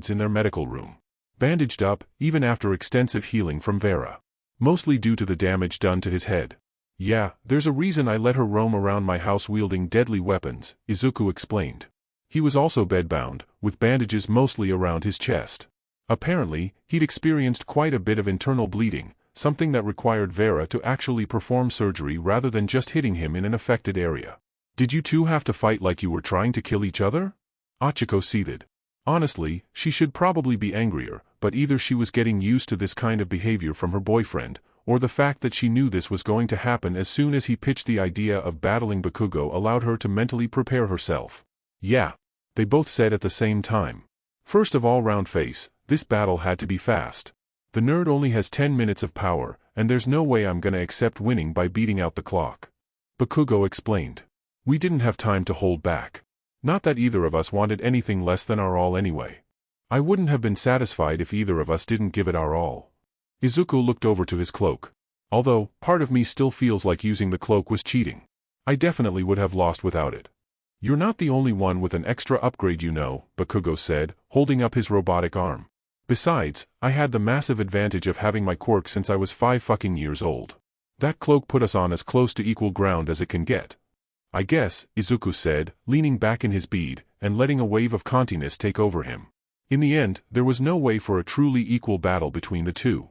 beds in their medical room. Bandaged up, even after extensive healing from Vera. Mostly due to the damage done to his head. Yeah, there's a reason I let her roam around my house wielding deadly weapons, Izuku explained. He was also bedbound, with bandages mostly around his chest. Apparently, he'd experienced quite a bit of internal bleeding, something that required Vera to actually perform surgery rather than just hitting him in an affected area. Did you two have to fight like you were trying to kill each other? Achiko seethed. Honestly, she should probably be angrier, but either she was getting used to this kind of behavior from her boyfriend, or the fact that she knew this was going to happen as soon as he pitched the idea of battling Bakugo allowed her to mentally prepare herself. Yeah. They both said at the same time. First of all, round face, this battle had to be fast. The nerd only has 10 minutes of power, and there's no way I'm gonna accept winning by beating out the clock. Bakugo explained. We didn't have time to hold back. Not that either of us wanted anything less than our all anyway. I wouldn't have been satisfied if either of us didn't give it our all. Izuku looked over to his cloak. Although, part of me still feels like using the cloak was cheating. I definitely would have lost without it. You're not the only one with an extra upgrade, you know, Bakugo said, holding up his robotic arm. Besides, I had the massive advantage of having my quirk since I was 5 fucking years old. That cloak put us on as close to equal ground as it can get. I guess, Izuku said, leaning back in his bead, and letting a wave of continess take over him. In the end, there was no way for a truly equal battle between the two.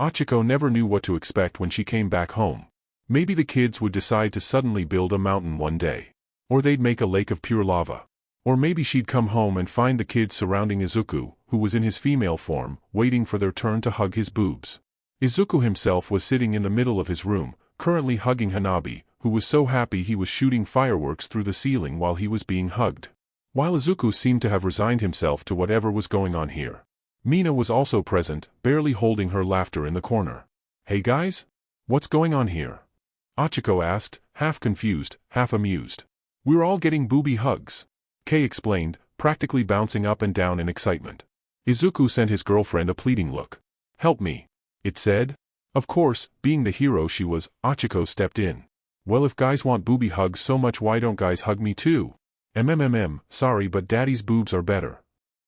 Achiko never knew what to expect when she came back home. Maybe the kids would decide to suddenly build a mountain one day. Or they'd make a lake of pure lava. Or maybe she'd come home and find the kids surrounding Izuku, who was in his female form, waiting for their turn to hug his boobs. Izuku himself was sitting in the middle of his room, currently hugging Hanabi, who was so happy he was shooting fireworks through the ceiling while he was being hugged. While Izuku seemed to have resigned himself to whatever was going on here. Mina was also present, barely holding her laughter in the corner. "Hey guys? What's going on here?" Achiko asked, half confused, half amused. "We're all getting booby hugs," Kei explained, practically bouncing up and down in excitement. Izuku sent his girlfriend a pleading look. "Help me," it said. Of course, being the hero she was, Achiko stepped in. "Well, if guys want booby hugs so much, why don't guys hug me too?" Sorry, but daddy's boobs are better,"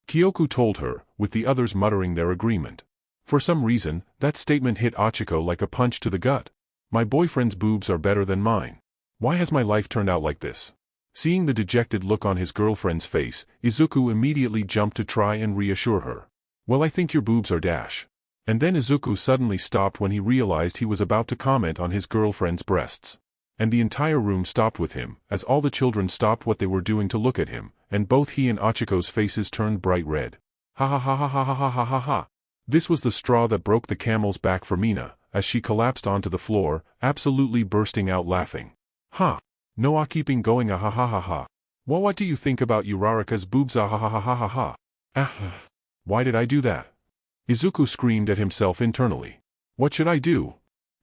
Kyoku told her, with the others muttering their agreement. For some reason, that statement hit Achiko like a punch to the gut. My boyfriend's boobs are better than mine. Why has my life turned out like this? Seeing the dejected look on his girlfriend's face, Izuku immediately jumped to try and reassure her. "Well, I think your boobs are dash." And then Izuku suddenly stopped when he realized he was about to comment on his girlfriend's breasts. And the entire room stopped with him, as all the children stopped what they were doing to look at him, and both he and Achiko's faces turned bright red. Ha ha ha ha ha ha ha ha ha ha. This was the straw that broke the camel's back for Mina, as she collapsed onto the floor, absolutely bursting out laughing. "Ha! No, keeping going, ah ha ha ha ha. Well, what do you think about Uraraka's boobs, ah ha ha ha ha ha ha? Ah, why did I do that?" Izuku screamed at himself internally. "What should I do?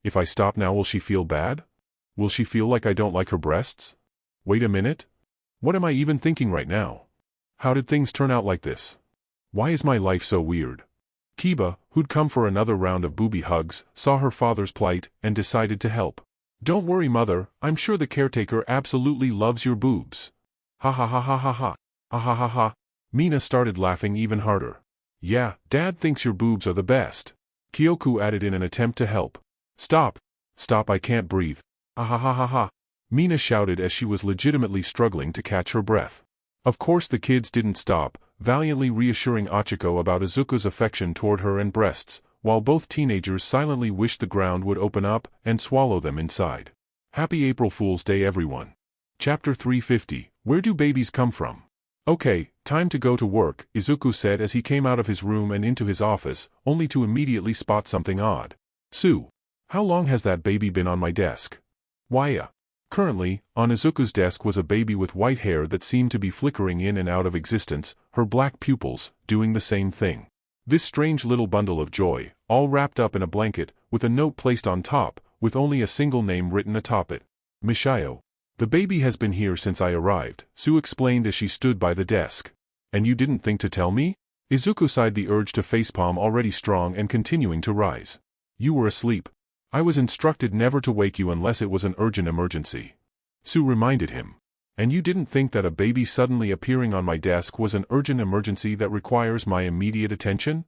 If I stop now, will she feel bad? Will she feel like I don't like her breasts? Wait a minute. What am I even thinking right now? How did things turn out like this? Why is my life so weird?" Kiba, who'd come for another round of booby hugs, saw her father's plight, and decided to help. "Don't worry, mother, I'm sure the caretaker absolutely loves your boobs." Ha ha ha ha ha ha. Ha ha ha ha. Mina started laughing even harder. "Yeah, Dad thinks your boobs are the best," Kyoku added in an attempt to help. Stop, I can't breathe. Ah ha ha ha ha. Mina shouted as she was legitimately struggling to catch her breath. Of course the kids didn't stop, valiantly reassuring Achiko about Izuku's affection toward her and breasts, while both teenagers silently wished the ground would open up and swallow them inside. Happy April Fool's Day, everyone. Chapter 350, Where Do Babies Come From? "Okay, time to go to work," Izuku said as he came out of his room and into his office, only to immediately spot something odd. "Sue, how long has that baby been on my desk?" "Why, Currently, on Izuku's desk was a baby with white hair that seemed to be flickering in and out of existence, her black pupils doing the same thing. This strange little bundle of joy, all wrapped up in a blanket, with a note placed on top, with only a single name written atop it. "Mishayo. The baby has been here since I arrived," Sue explained as she stood by the desk. "And you didn't think to tell me?" Izuku sighed, the urge to facepalm already strong and continuing to rise. "You were asleep. I was instructed never to wake you unless it was an urgent emergency," Sue reminded him. "And you didn't think that a baby suddenly appearing on my desk was an urgent emergency that requires my immediate attention?"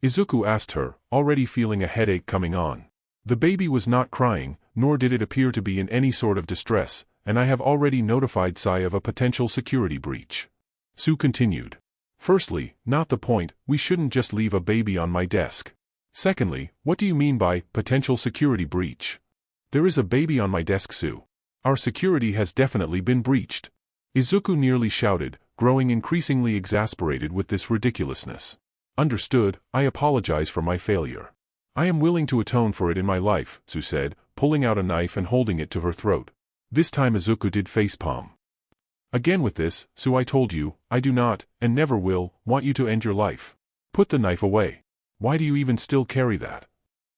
Izuku asked her, already feeling a headache coming on. "The baby was not crying, nor did it appear to be in any sort of distress, and I have already notified Sai of a potential security breach," Sue continued. "Firstly, not the point, we shouldn't just leave a baby on my desk. Secondly, what do you mean by potential security breach? There is a baby on my desk, Sue. Our security has definitely been breached," Izuku nearly shouted, growing increasingly exasperated with this ridiculousness. "Understood, I apologize for my failure. I am willing to atone for it in my life," Sue said, pulling out a knife and holding it to her throat. This time Izuku did facepalm. "Again with this, Sue, I told you, I do not, and never will, want you to end your life. Put the knife away. Why do you even still carry that?"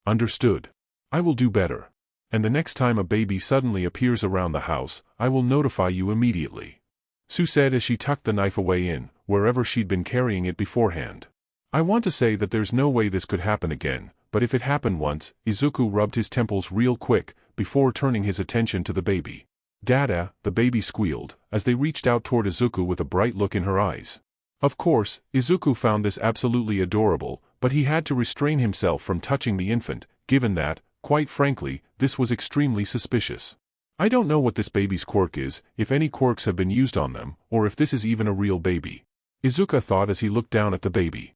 "Understood. I will do better. And the next time a baby suddenly appears around the house, I will notify you immediately," Sue said as she tucked the knife away in, wherever she'd been carrying it beforehand. "I want to say that there's no way this could happen again, but if it happened once," Izuku rubbed his temples real quick, before turning his attention to the baby. "Dada," the baby squealed, as they reached out toward Izuku with a bright look in her eyes. Of course, Izuku found this absolutely adorable, but he had to restrain himself from touching the infant, given that, quite frankly, this was extremely suspicious. "I don't know what this baby's quirk is, if any quirks have been used on them, or if this is even a real baby," Izuku thought as he looked down at the baby.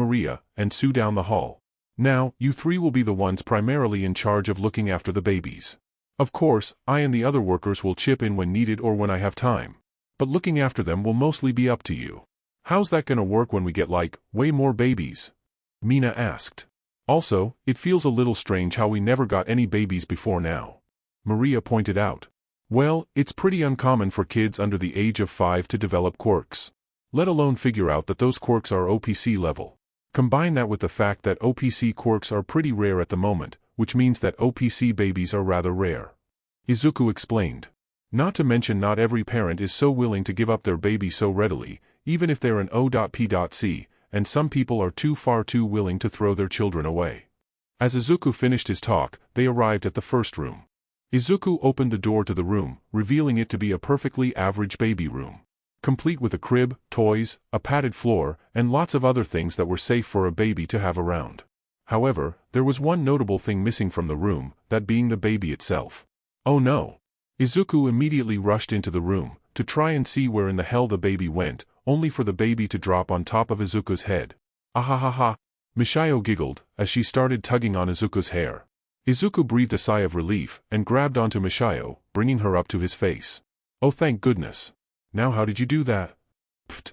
Maria, and Sue down the hall. Now, you three will be the ones primarily in charge of looking after the babies. Of course, I and the other workers will chip in when needed or when I have time. But looking after them will mostly be up to you. How's that gonna work when we get way more babies? Mina asked. Also, it feels a little strange how we never got any babies before now. Maria pointed out. Well, it's pretty uncommon for kids under the age of 5 to develop quirks. Let alone figure out that those quirks are OPC level. Combine that with the fact that OPC quirks are pretty rare at the moment, which means that OPC babies are rather rare. Izuku explained. Not to mention not every parent is so willing to give up their baby so readily, even if they're an O.P.C, and some people are far too willing to throw their children away. As Izuku finished his talk, they arrived at the first room. Izuku opened the door to the room, revealing it to be a perfectly average baby room. Complete with a crib, toys, a padded floor, and lots of other things that were safe for a baby to have around. However, there was one notable thing missing from the room, that being the baby itself. Oh no! Izuku immediately rushed into the room, to try and see where in the hell the baby went, only for the baby to drop on top of Izuku's head. Ahahaha! Mishayo giggled, as she started tugging on Izuku's hair. Izuku breathed a sigh of relief, and grabbed onto Mishayo, bringing her up to his face. Oh thank goodness! Now how did you do that? Pfft!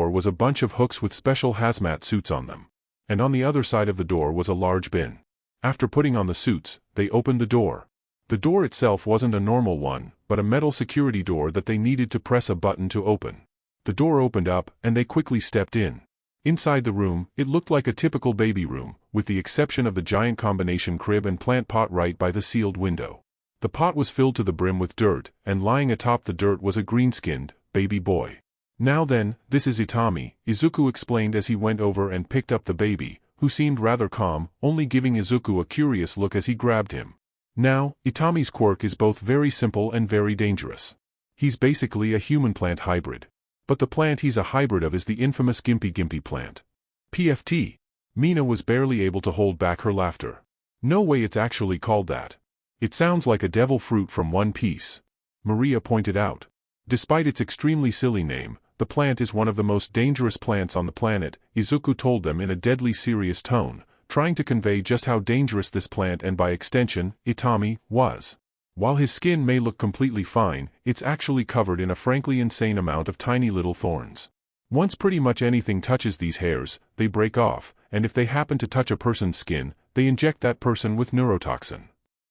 door was a bunch of hooks with special hazmat suits on them. And on the other side of the door was a large bin. After putting on the suits, they opened the door. The door itself wasn't a normal one, but a metal security door that they needed to press a button to open. The door opened up, and they quickly stepped in. Inside the room, it looked like a typical baby room, with the exception of the giant combination crib and plant pot right by the sealed window. The pot was filled to the brim with dirt, and lying atop the dirt was a green-skinned baby boy. "Now then, this is Itami," Izuku explained as he went over and picked up the baby, who seemed rather calm, only giving Izuku a curious look as he grabbed him. Now, Itami's quirk is both very simple and very dangerous. He's basically a human-plant hybrid. But the plant he's a hybrid of is the infamous Gimpy plant. PFT. Mina was barely able to hold back her laughter. "No way it's actually called that. It sounds like a devil fruit from One Piece," Maria pointed out. Despite its extremely silly name, the plant is one of the most dangerous plants on the planet, Izuku told them in a deadly serious tone, trying to convey just how dangerous this plant and by extension, Itami, was. While his skin may look completely fine, it's actually covered in a frankly insane amount of tiny little thorns. Once pretty much anything touches these hairs, they break off, and if they happen to touch a person's skin, they inject that person with neurotoxin.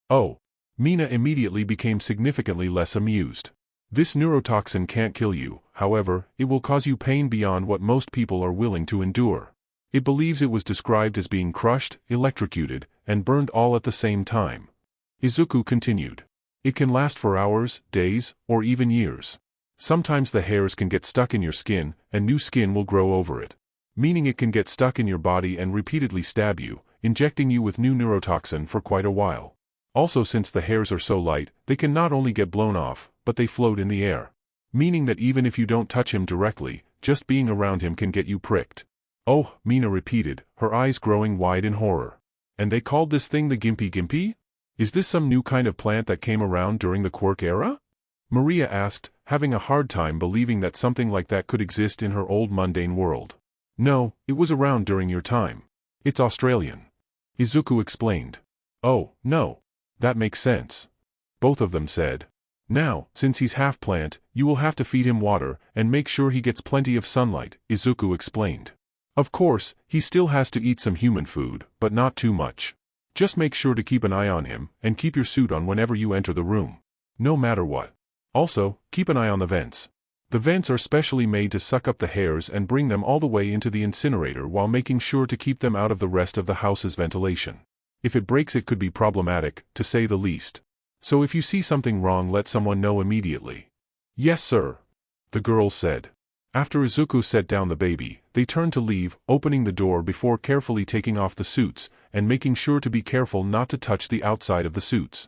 Oh. Mina immediately became significantly less amused. This neurotoxin can't kill you, however, it will cause you pain beyond what most people are willing to endure. It believes it was described as being crushed, electrocuted, and burned all at the same time. Izuku continued. It can last for hours, days, or even years. Sometimes the hairs can get stuck in your skin, and new skin will grow over it. Meaning it can get stuck in your body and repeatedly stab you, injecting you with new neurotoxin for quite a while. Also, since the hairs are so light, they can not only get blown off, but they float in the air. Meaning that even if you don't touch him directly, just being around him can get you pricked. "Oh," Mina repeated, her eyes growing wide in horror. "And they called this thing the Gimpy? Is this some new kind of plant that came around during the Quirk era?" Maria asked, having a hard time believing that something like that could exist in her old mundane world. "No, it was around during your time. It's Australian," Izuku explained. "Oh, no. That makes sense," both of them said. "Now, since he's half plant, you will have to feed him water, and make sure he gets plenty of sunlight," Izuku explained. "Of course, he still has to eat some human food, but not too much. Just make sure to keep an eye on him, and keep your suit on whenever you enter the room. No matter what. Also, keep an eye on the vents. The vents are specially made to suck up the hairs and bring them all the way into the incinerator while making sure to keep them out of the rest of the house's ventilation. If it breaks, it could be problematic, to say the least. So if you see something wrong, let someone know immediately." "Yes, sir," the girls said. After Izuku set down the baby, they turned to leave, opening the door before carefully taking off the suits, and making sure to be careful not to touch the outside of the suits.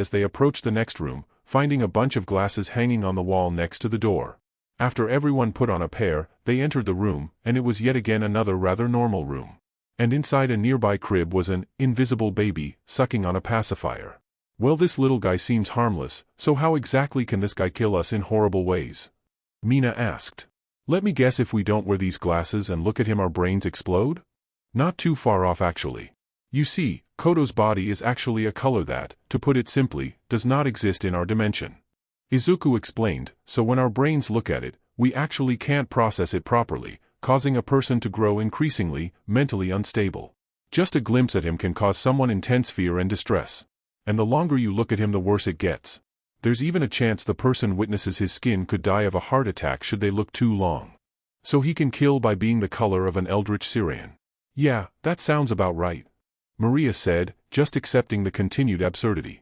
as they approached the next room, finding a bunch of glasses hanging on the wall next to the door. After everyone put on a pair, they entered the room, and it was yet again another rather normal room. And inside a nearby crib was an invisible baby, sucking on a pacifier. Well, this little guy seems harmless, so how exactly can this guy kill us in horrible ways? Mina asked. Let me guess, if we don't wear these glasses and look at him, our brains explode? Not too far off actually. You see, Koto's body is actually a color that, to put it simply, does not exist in our dimension. Izuku explained, so when our brains look at it, we actually can't process it properly, causing a person to grow increasingly, mentally unstable. Just a glimpse at him can cause someone intense fear and distress. And the longer you look at him, the worse it gets. There's even a chance the person witnesses his skin could die of a heart attack should they look too long. So he can kill by being the color of an eldritch siren. Yeah, that sounds about right, Maria said, just accepting the continued absurdity.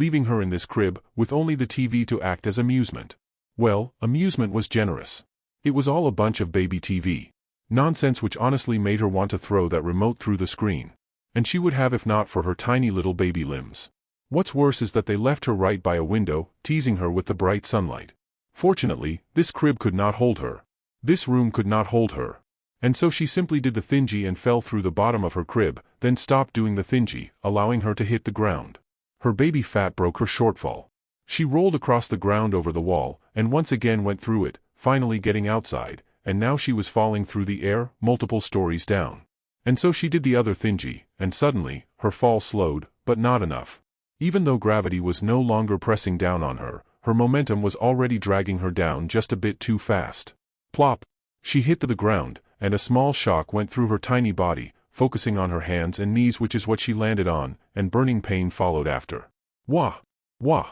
leaving her in this crib, with only the TV to act as amusement. Well, amusement was generous. It was all a bunch of baby TV nonsense which honestly made her want to throw that remote through the screen. And she would have if not for her tiny little baby limbs. What's worse is that they left her right by a window, teasing her with the bright sunlight. Fortunately, this crib could not hold her. This room could not hold her. And so she simply did the thingy and fell through the bottom of her crib, then stopped doing the thingy, allowing her to hit the ground. Her baby fat broke her shortfall. She rolled across the ground over the wall, and once again went through it, finally getting outside, and now she was falling through the air, multiple stories down. And so she did the other thingy, and suddenly, her fall slowed, but not enough. Even though gravity was no longer pressing down on her, her momentum was already dragging her down just a bit too fast. Plop! She hit to the ground, and a small shock went through her tiny body, focusing on her hands and knees, which is what she landed on, and burning pain followed after. Wah! Wah!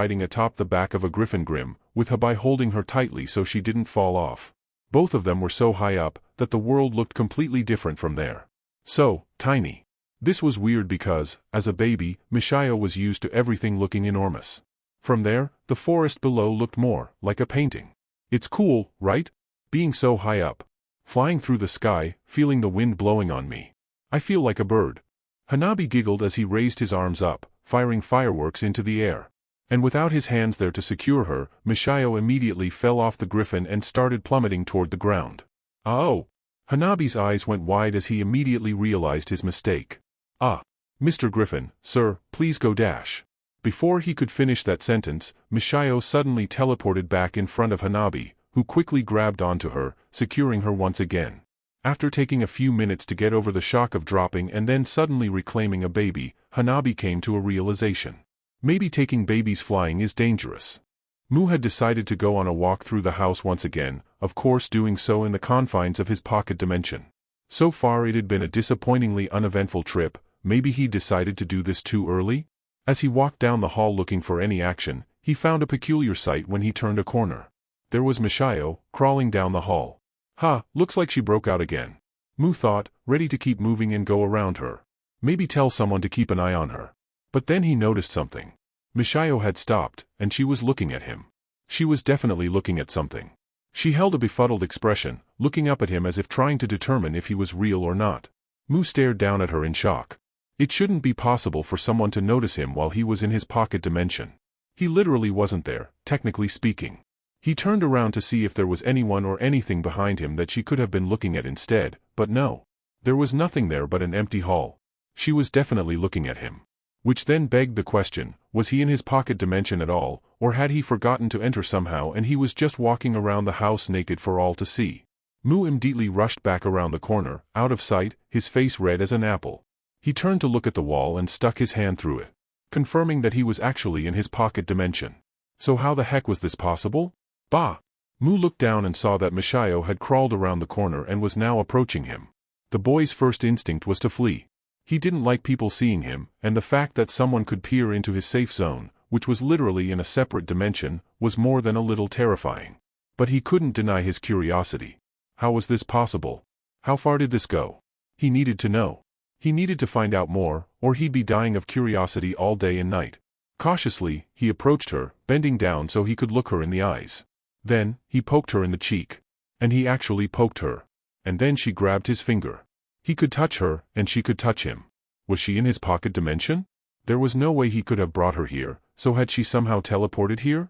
riding atop the back of a griffin grim, with Habai holding her tightly so she didn't fall off. Both of them were so high up that the world looked completely different from there. So tiny. This was weird because, as a baby, Michio was used to everything looking enormous. From there, the forest below looked more like a painting. It's cool, right? Being so high up. Flying through the sky, feeling the wind blowing on me. I feel like a bird. Hanabi giggled as he raised his arms up, firing fireworks into the air. And without his hands there to secure her, Michio immediately fell off the griffin and started plummeting toward the ground. Oh! Hanabi's eyes went wide as he immediately realized his mistake. Ah! Mr. Griffin, sir, please go dash. Before he could finish that sentence, Michio suddenly teleported back in front of Hanabi, who quickly grabbed onto her, securing her once again. After taking a few minutes to get over the shock of dropping and then suddenly reclaiming a baby, Hanabi came to a realization. Maybe taking babies flying is dangerous. Mu had decided to go on a walk through the house once again, of course doing so in the confines of his pocket dimension. So far it had been a disappointingly uneventful trip. Maybe he decided to do this too early? As he walked down the hall looking for any action, he found a peculiar sight when he turned a corner. There was Michio, crawling down the hall. Ha, looks like she broke out again. Mu thought, ready to keep moving and go around her. Maybe tell someone to keep an eye on her. But then he noticed something. Michio had stopped, and she was looking at him. She was definitely looking at something. She held a befuddled expression, looking up at him as if trying to determine if he was real or not. Mu stared down at her in shock. It shouldn't be possible for someone to notice him while he was in his pocket dimension. He literally wasn't there, technically speaking. He turned around to see if there was anyone or anything behind him that she could have been looking at instead, but no. There was nothing there but an empty hall. She was definitely looking at him. Which then begged the question, was he in his pocket dimension at all, or had he forgotten to enter somehow and he was just walking around the house naked for all to see? Mu immediately rushed back around the corner, out of sight, his face red as an apple. He turned to look at the wall and stuck his hand through it, confirming that he was actually in his pocket dimension. So how the heck was this possible? Bah! Mu looked down and saw that Michio had crawled around the corner and was now approaching him. The boy's first instinct was to flee. He didn't like people seeing him, and the fact that someone could peer into his safe zone, which was literally in a separate dimension, was more than a little terrifying. But he couldn't deny his curiosity. How was this possible? How far did this go? He needed to know. He needed to find out more, or he'd be dying of curiosity all day and night. Cautiously, he approached her, bending down so he could look her in the eyes. Then, he poked her in the cheek. And he actually poked her. And then she grabbed his finger. He could touch her, and she could touch him. Was she in his pocket dimension? There was no way he could have brought her here, so had she somehow teleported here?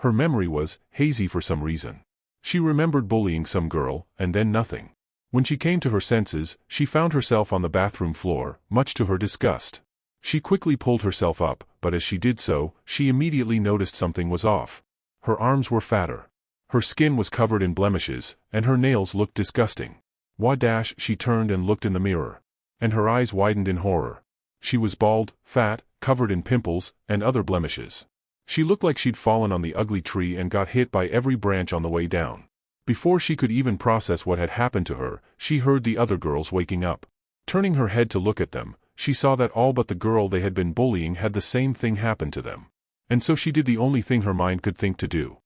Her memory was hazy for some reason. She remembered bullying some girl, and then nothing. When she came to her senses, she found herself on the bathroom floor, much to her disgust. She quickly pulled herself up, but as she did so, she immediately noticed something was off. Her arms were fatter. Her skin was covered in blemishes, and her nails looked disgusting. She turned and looked in the mirror. And her eyes widened in horror. She was bald, fat, covered in pimples, and other blemishes. She looked like she'd fallen on the ugly tree and got hit by every branch on the way down. Before she could even process what had happened to her, she heard the other girls waking up. Turning her head to look at them, she saw that all but the girl they had been bullying had the same thing happen to them. And so she did the only thing her mind could think to do.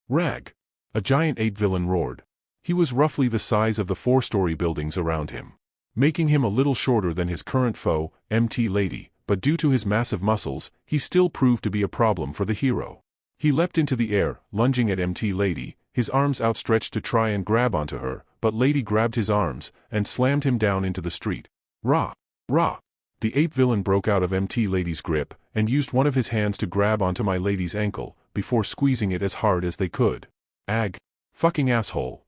Rag. A giant ape-villain roared. He was roughly the size of the 4-story buildings around him, making him a little shorter than his current foe, MT Lady, but due to his massive muscles, he still proved to be a problem for the hero. He leapt into the air, lunging at MT Lady, his arms outstretched to try and grab onto her, but Lady grabbed his arms, and slammed him down into the street. Rah! Rah! The ape-villain broke out of MT Lady's grip, and used one of his hands to grab onto my lady's ankle, before squeezing it as hard as they could. Ag! Fucking asshole!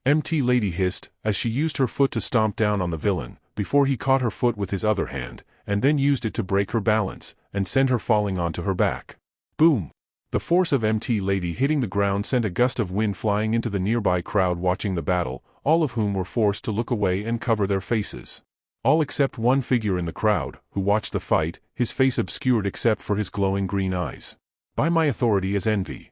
MT Lady hissed, as she used her foot to stomp down on the villain, before he caught her foot with his other hand, and then used it to break her balance, and send her falling onto her back. Boom! The force of MT Lady hitting the ground sent a gust of wind flying into the nearby crowd watching the battle, all of whom were forced to look away and cover their faces. All except one figure in the crowd, who watched the fight, his face obscured except for his glowing green eyes. By my authority as envy.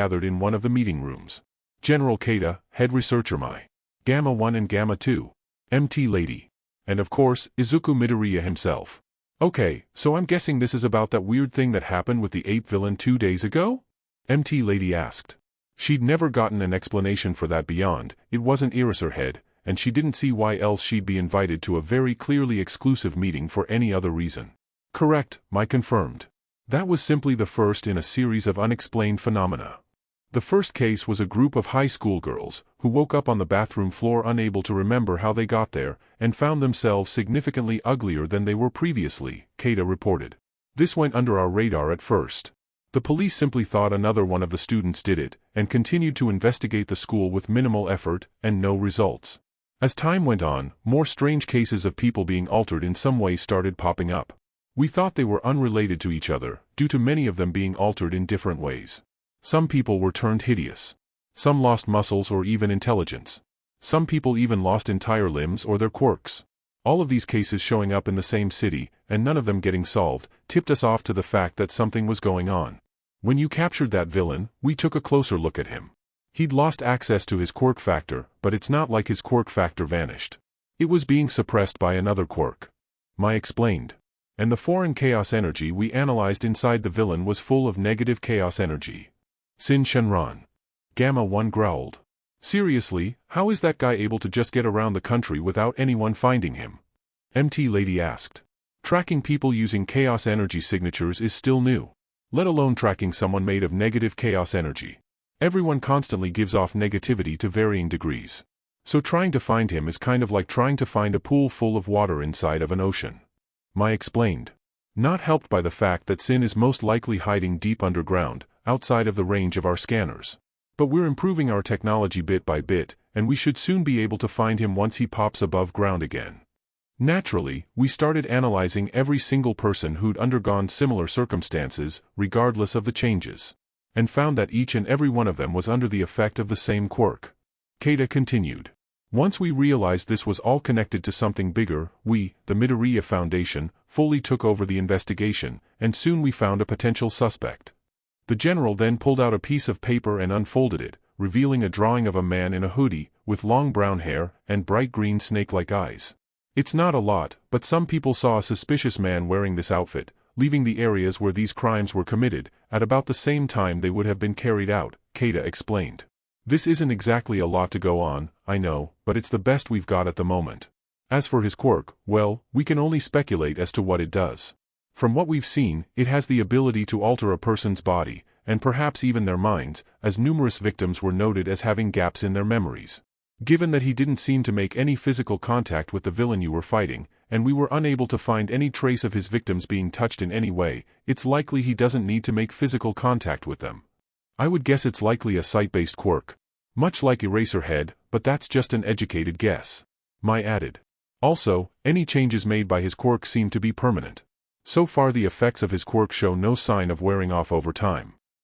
gathered in one of the meeting rooms. General Keita, head researcher Mai. Gamma 1 and Gamma 2. MT Lady. And of course, Izuku Midoriya himself. Okay, so I'm guessing this is about that weird thing that happened with the ape villain 2 days ago? MT Lady asked. She'd never gotten an explanation for that beyond, it wasn't Eraserhead, and she didn't see why else she'd be invited to a very clearly exclusive meeting for any other reason. Correct, Mai confirmed. That was simply the first in a series of unexplained phenomena. The first case was a group of high school girls, who woke up on the bathroom floor unable to remember how they got there, and found themselves significantly uglier than they were previously, Keita reported. This went under our radar at first. The police simply thought another one of the students did it, and continued to investigate the school with minimal effort, and no results. As time went on, more strange cases of people being altered in some way started popping up. We thought they were unrelated to each other, due to many of them being altered in different ways. Some people were turned hideous. Some lost muscles or even intelligence. Some people even lost entire limbs or their quirks. All of these cases showing up in the same city, and none of them getting solved, tipped us off to the fact that something was going on. When you captured that villain, we took a closer look at him. He'd lost access to his quirk factor, but it's not like his quirk factor vanished. It was being suppressed by another quirk. Mai explained. And the foreign chaos energy we analyzed inside the villain was full of negative chaos energy. Sin Shenron. Gamma 1 growled. Seriously, how is that guy able to just get around the country without anyone finding him? MT Lady asked. Tracking people using chaos energy signatures is still new. Let alone tracking someone made of negative chaos energy. Everyone constantly gives off negativity to varying degrees. So trying to find him is kind of like trying to find a pool full of water inside of an ocean. Mai explained. Not helped by the fact that Sin is most likely hiding deep underground, outside of the range of our scanners. But we're improving our technology bit by bit, and we should soon be able to find him once he pops above ground again. Naturally, we started analyzing every single person who'd undergone similar circumstances, regardless of the changes. And found that each and every one of them was under the effect of the same quirk. Keita continued. Once we realized this was all connected to something bigger, we, the Midoriya Foundation, fully took over the investigation, and soon we found a potential suspect. The general then pulled out a piece of paper and unfolded it, revealing a drawing of a man in a hoodie, with long brown hair, and bright green snake-like eyes. It's not a lot, but some people saw a suspicious man wearing this outfit, leaving the areas where these crimes were committed, at about the same time they would have been carried out, Keita explained. This isn't exactly a lot to go on, I know, but it's the best we've got at the moment. As for his quirk, well, we can only speculate as to what it does. From what we've seen, it has the ability to alter a person's body, and perhaps even their minds, as numerous victims were noted as having gaps in their memories. Given that he didn't seem to make any physical contact with the villain you were fighting, and we were unable to find any trace of his victims being touched in any way, it's likely he doesn't need to make physical contact with them. I would guess it's likely a sight-based quirk. Much like Eraserhead, but that's just an educated guess. Mai added. Also, any changes made by his quirk seem to be permanent. So far the effects of his quirk show no sign of wearing off over time.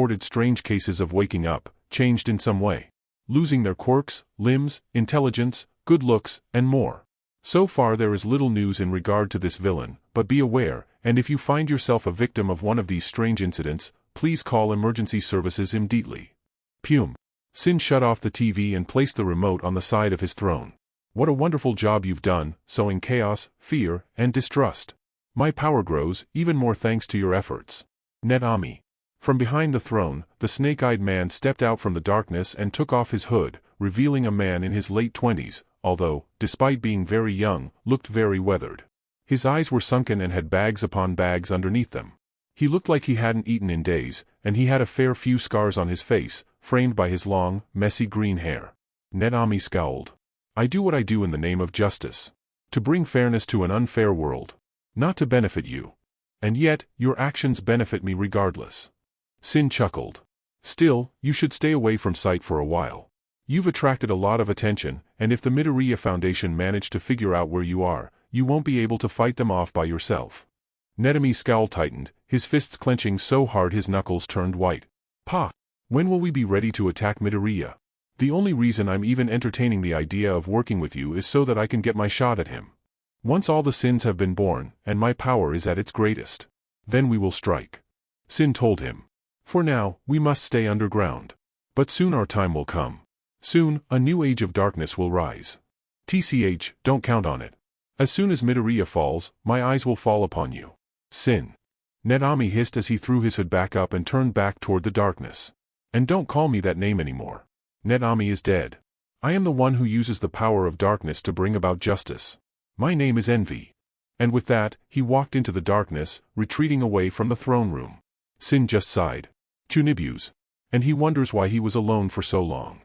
reported strange cases of waking up, changed in some way, losing their quirks, limbs, intelligence, good looks, and more. So far there is little news in regard to this villain, but be aware, and if you find yourself a victim of one of these strange incidents, please call emergency services immediately. Pume. Sin shut off the TV and placed the remote on the side of his throne. What a wonderful job you've done, sowing chaos, fear, and distrust. My power grows, even more thanks to your efforts. Netami. From behind the throne, the snake-eyed man stepped out from the darkness and took off his hood, revealing a man in his late 20s, although, despite being very young, looked very weathered. His eyes were sunken and had bags upon bags underneath them. He looked like he hadn't eaten in days, and he had a fair few scars on his face, framed by his long, messy green hair. Netami scowled. I do what I do in the name of justice. To bring fairness to an unfair world. Not to benefit you. And yet, your actions benefit me regardless. Sin chuckled. Still, you should stay away from sight for a while. You've attracted a lot of attention, and if the Midoriya Foundation manage to figure out where you are, you won't be able to fight them off by yourself. Netami's scowl tightened, his fists clenching so hard his knuckles turned white. Pa! When will we be ready to attack Midoriya? The only reason I'm even entertaining the idea of working with you is so that I can get my shot at him. Once all the sins have been born, and my power is at its greatest, then we will strike. Sin told him. For now, we must stay underground. But soon our time will come. Soon, a new age of darkness will rise. TCH, don't count on it. As soon as Midoriya falls, my eyes will fall upon you. Sin. Netami hissed as he threw his hood back up and turned back toward the darkness. And don't call me that name anymore. Netami is dead. I am the one who uses the power of darkness to bring about justice. My name is Envy. And with that, he walked into the darkness, retreating away from the throne room. Sin just sighed. Chunibus. And he wonders why he was alone for so long.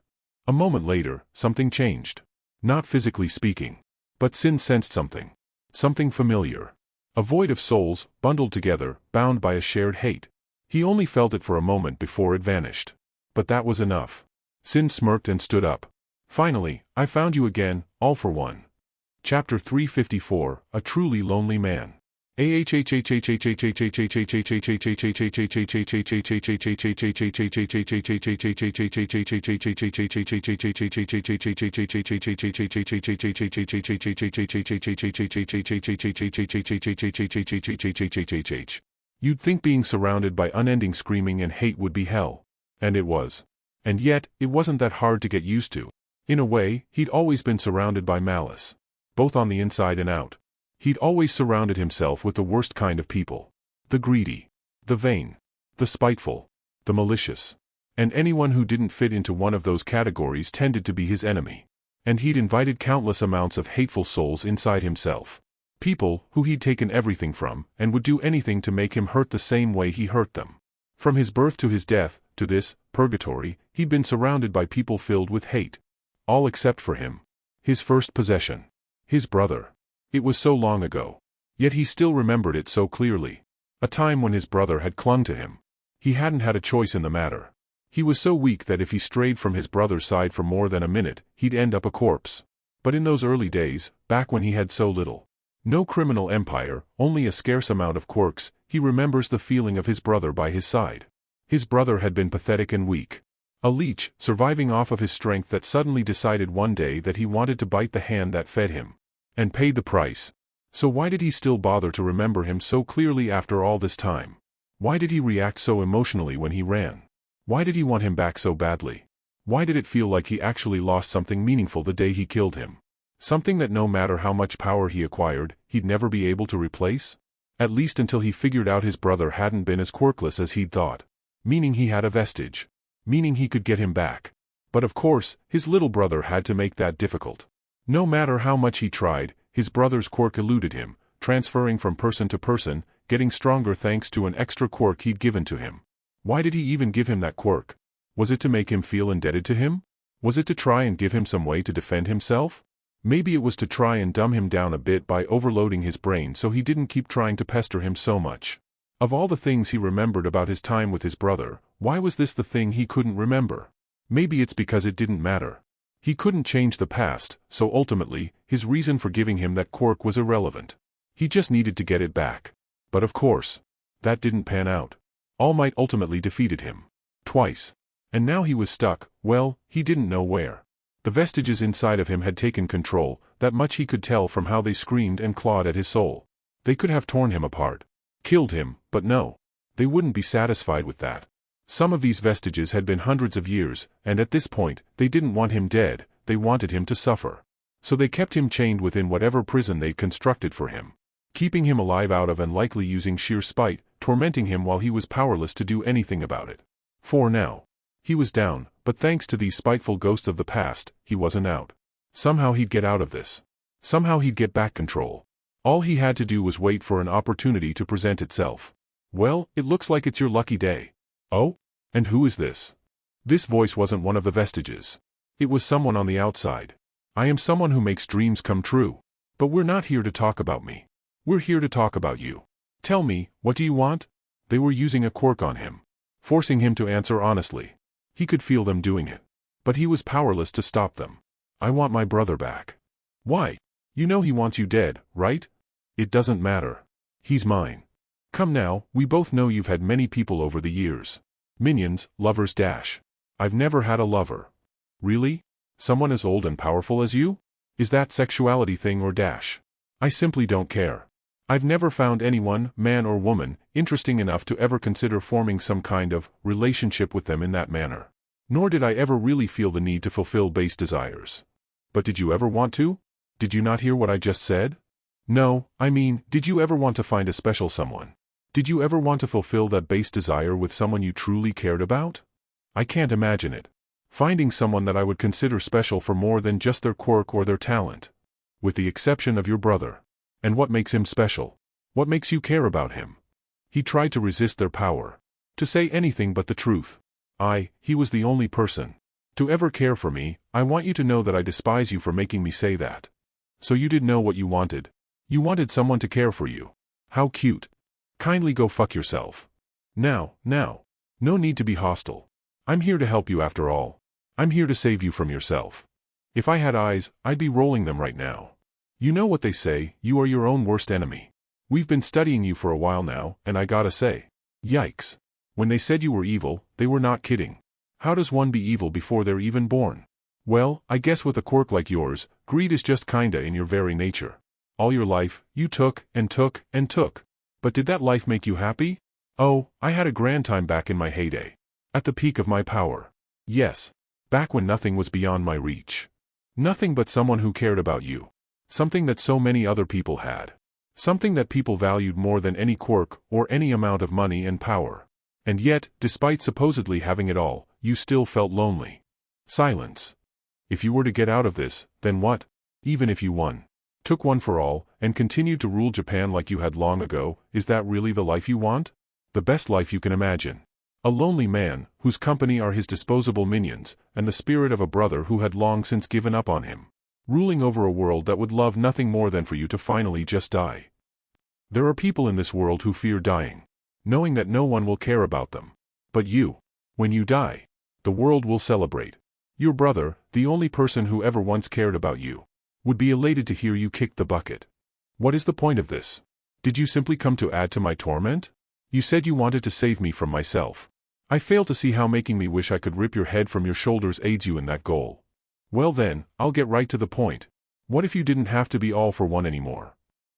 A moment later, something changed. Not physically speaking. But Sin sensed something. Something familiar. A void of souls, bundled together, bound by a shared hate. He only felt it for a moment before it vanished. But that was enough. Sin smirked and stood up. Finally, I found you again, all for one. Chapter 354, A Truly Lonely Man. You'd think being surrounded by unending screaming and hate would be hell. And it was. And yet, it wasn't that hard to get used to. In a way, he'd always been surrounded by malice. Both on the inside and out. He'd always surrounded himself with the worst kind of people. The greedy. The vain. The spiteful. The malicious. And anyone who didn't fit into one of those categories tended to be his enemy. And he'd invited countless amounts of hateful souls inside himself. People who he'd taken everything from, and would do anything to make him hurt the same way he hurt them. From his birth to his death, to this purgatory, he'd been surrounded by people filled with hate. All except for him. His first possession. His brother. It was so long ago. Yet he still remembered it so clearly. A time when his brother had clung to him. He hadn't had a choice in the matter. He was so weak that if he strayed from his brother's side for more than a minute, he'd end up a corpse. But in those early days, back when he had so little, no criminal empire, only a scarce amount of quirks, he remembers the feeling of his brother by his side. His brother had been pathetic and weak. A leech, surviving off of his strength, that suddenly decided one day that he wanted to bite the hand that fed him. And paid the price. So why did he still bother to remember him so clearly after all this time? Why did he react so emotionally when he ran? Why did he want him back so badly? Why did it feel like he actually lost something meaningful the day he killed him? Something that no matter how much power he acquired, he'd never be able to replace? At least until he figured out his brother hadn't been as quirkless as he'd thought. Meaning he had a vestige. Meaning he could get him back. But of course, his little brother had to make that difficult. No matter how much he tried, his brother's quirk eluded him, transferring from person to person, getting stronger thanks to an extra quirk he'd given to him. Why did he even give him that quirk? Was it to make him feel indebted to him? Was it to try and give him some way to defend himself? Maybe it was to try and dumb him down a bit by overloading his brain so he didn't keep trying to pester him so much. Of all the things he remembered about his time with his brother, why was this the thing he couldn't remember? Maybe it's because it didn't matter. He couldn't change the past, so ultimately, his reason for giving him that quirk was irrelevant. He just needed to get it back. But of course, that didn't pan out. All Might ultimately defeated him. Twice. And now he was stuck, well, he didn't know where. The vestiges inside of him had taken control, that much he could tell from how they screamed and clawed at his soul. They could have torn him apart. Killed him, but no. They wouldn't be satisfied with that. Some of these vestiges had been hundreds of years, and at this point, they didn't want him dead, they wanted him to suffer. So they kept him chained within whatever prison they'd constructed for him. Keeping him alive out of and likely using sheer spite, tormenting him while he was powerless to do anything about it. For now. He was down, but thanks to these spiteful ghosts of the past, he wasn't out. Somehow he'd get out of this. Somehow he'd get back control. All he had to do was wait for an opportunity to present itself. Well, it looks like it's your lucky day. Oh? And who is this? This voice wasn't one of the vestiges. It was someone on the outside. I am someone who makes dreams come true. But we're not here to talk about me. We're here to talk about you. Tell me, what do you want? They were using a quirk on him. Forcing him to answer honestly. He could feel them doing it. But he was powerless to stop them. I want my brother back. Why? You know he wants you dead, right? It doesn't matter. He's mine. Come now, we both know you've had many people over the years. Minions, lovers dash. I've never had a lover. Really? Someone as old and powerful as you? Is that sexuality thing or dash? I simply don't care. I've never found anyone, man or woman, interesting enough to ever consider forming some kind of relationship with them in that manner. Nor did I ever really feel the need to fulfill base desires. But did you ever want to? Did you not hear what I just said? No, I mean, did you ever want to find a special someone? Did you ever want to fulfill that base desire with someone you truly cared about? I can't imagine it. Finding someone that I would consider special for more than just their quirk or their talent. With the exception of your brother. And what makes him special? What makes you care about him? He tried to resist their power. To say anything but the truth. He was the only person. To ever care for me. I want you to know that I despise you for making me say that. So you did know what you wanted. You wanted someone to care for you. How cute. Kindly go fuck yourself. Now. No need to be hostile. I'm here to help you after all. I'm here to save you from yourself. If I had eyes, I'd be rolling them right now. You know what they say, you are your own worst enemy. We've been studying you for a while now, and I gotta say. Yikes. When they said you were evil, they were not kidding. How does one be evil before they're even born? Well, I guess with a quirk like yours, greed is just kinda in your very nature. All your life, you took, and took, and took. But did that life make you happy? Oh, I had a grand time back in my heyday. At the peak of my power. Yes. Back when nothing was beyond my reach. Nothing but someone who cared about you. Something that so many other people had. Something that people valued more than any quirk or any amount of money and power. And yet, despite supposedly having it all, you still felt lonely. Silence. If you were to get out of this, then what? Even if you won. Took one for all, and continued to rule Japan like you had long ago, is that really the life you want? The best life you can imagine. A lonely man, whose company are his disposable minions, and the spirit of a brother who had long since given up on him. Ruling over a world that would love nothing more than for you to finally just die. There are people in this world who fear dying, knowing that no one will care about them. But you, when you die, the world will celebrate. Your brother, the only person who ever once cared about you, would be elated to hear you kick the bucket. What is the point of this? Did you simply come to add to my torment? You said you wanted to save me from myself. I fail to see how making me wish I could rip your head from your shoulders aids you in that goal. Well then, I'll get right to the point. What if you didn't have to be all for one anymore?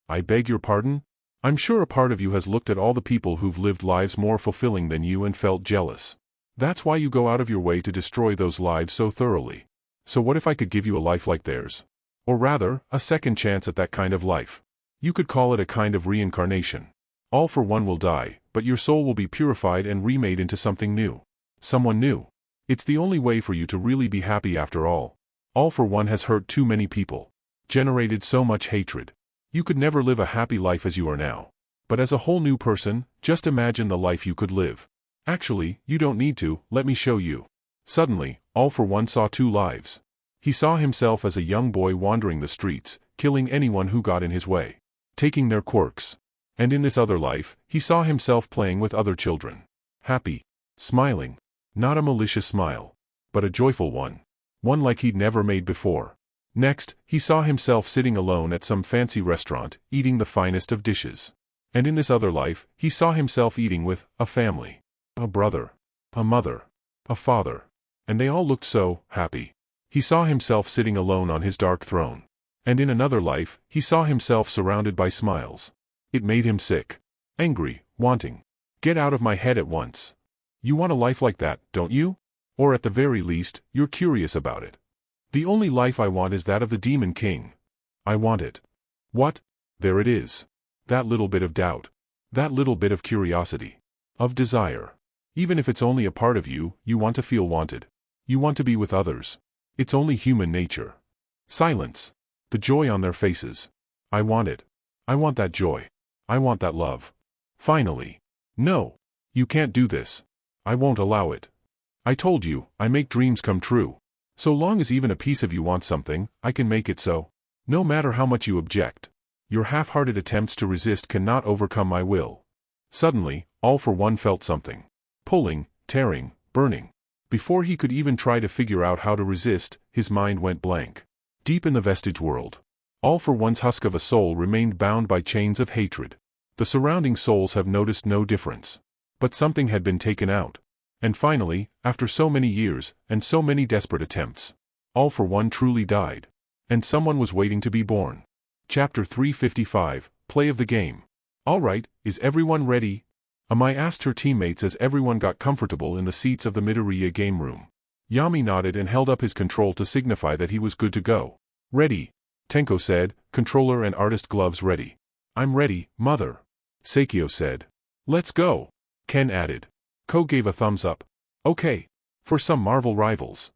I beg your pardon? I'm sure a part of you has looked at all the people who've lived lives more fulfilling than you and felt jealous. That's why you go out of your way to destroy those lives so thoroughly. So what if I could give you a life like theirs? Or rather, a second chance at that kind of life. You could call it a kind of reincarnation. All for one will die, but your soul will be purified and remade into something new. Someone new. It's the only way for you to really be happy after all. All for one has hurt too many people. Generated so much hatred. You could never live a happy life as you are now. But as a whole new person, just imagine the life you could live. Actually, you don't need to, let me show you. Suddenly, All for One saw two lives. He saw himself as a young boy wandering the streets, killing anyone who got in his way, taking their quirks. And in this other life, he saw himself playing with other children. Happy. Smiling. Not a malicious smile, but a joyful one. One like he'd never made before. Next, he saw himself sitting alone at some fancy restaurant, eating the finest of dishes. And in this other life, he saw himself eating with a family. A brother, a mother, a father, and they all looked so happy. He saw himself sitting alone on his dark throne. And in another life, he saw himself surrounded by smiles. It made him sick, angry, wanting. Get out of my head at once. You want a life like that, don't you? Or at the very least, you're curious about it. The only life I want is that of the Demon King. I want it. What? There it is. That little bit of doubt. That little bit of curiosity. Of desire. Even if it's only a part of you, you want to feel wanted. You want to be with others. It's only human nature. Silence. The joy on their faces. I want it. I want that joy. I want that love. Finally. No. You can't do this. I won't allow it. I told you, I make dreams come true. So long as even a piece of you wants something, I can make it so. No matter how much you object. Your half-hearted attempts to resist cannot overcome my will. Suddenly, All for One felt something. Pulling, tearing, burning. Before he could even try to figure out how to resist, his mind went blank. Deep in the vestige world, All for One's husk of a soul remained bound by chains of hatred. The surrounding souls have noticed no difference. But something had been taken out. And finally, after so many years, and so many desperate attempts, All for One truly died. And someone was waiting to be born. Chapter 355, Play of the Game. Alright, is everyone ready? Amai asked her teammates as everyone got comfortable in the seats of the Midoriya game room. Yami nodded and held up his control to signify that he was good to go. Ready. Tenko said, controller and artist gloves ready. I'm ready, mother. Seikyo said. Let's go. Ken added. Ko gave a thumbs up. Okay. For some Marvel rivals.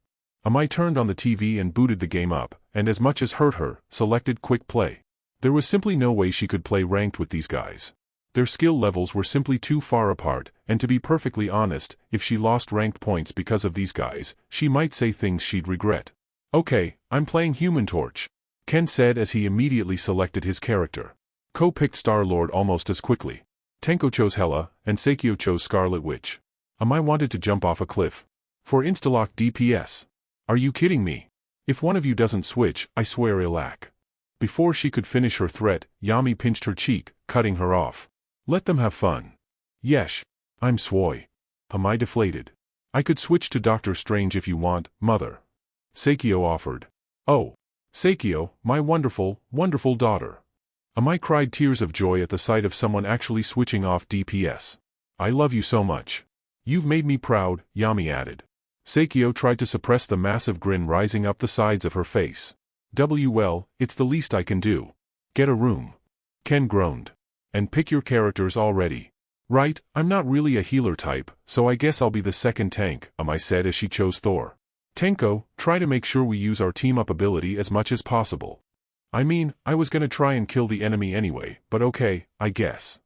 Amai turned on the TV and booted the game up, and as much as hurt her, selected quick play. There was simply no way she could play ranked with these guys. Their skill levels were simply too far apart, and to be perfectly honest, if she lost ranked points because of these guys, she might say things she'd regret. Okay, I'm playing Human Torch, Ken said as he immediately selected his character. Ko picked Star-Lord almost as quickly. Tenko chose Hela, and Seikyo chose Scarlet Witch. Amai wanted to jump off a cliff. For Instalock DPS. Are you kidding me? If one of you doesn't switch, I swear Ilac. Before she could finish her threat, Yami pinched her cheek, cutting her off. Let them have fun. Yesh. I'm Swoy. Amai deflated. I could switch to Doctor Strange if you want, mother. Seikyo offered. Oh. Seikyo, my wonderful, wonderful daughter. Amai cried tears of joy at the sight of someone actually switching off DPS. I love you so much. You've made me proud, Yami added. Seikyo tried to suppress the massive grin rising up the sides of her face. Well, it's the least I can do. Get a room. Ken groaned. And pick your characters already. Right, I'm not really a healer type, so I guess I'll be the second tank, Amai said as she chose Thor. Tenko, try to make sure we use our team-up ability as much as possible. I mean, I was gonna try and kill the enemy anyway, but okay, I guess.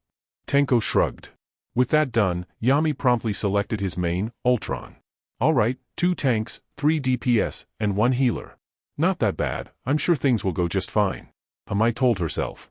Tenko shrugged. With that done, Yami promptly selected his main, Ultron. Alright, 2 tanks, 3 DPS, and 1 healer. Not that bad, I'm sure things will go just fine. Amai told herself.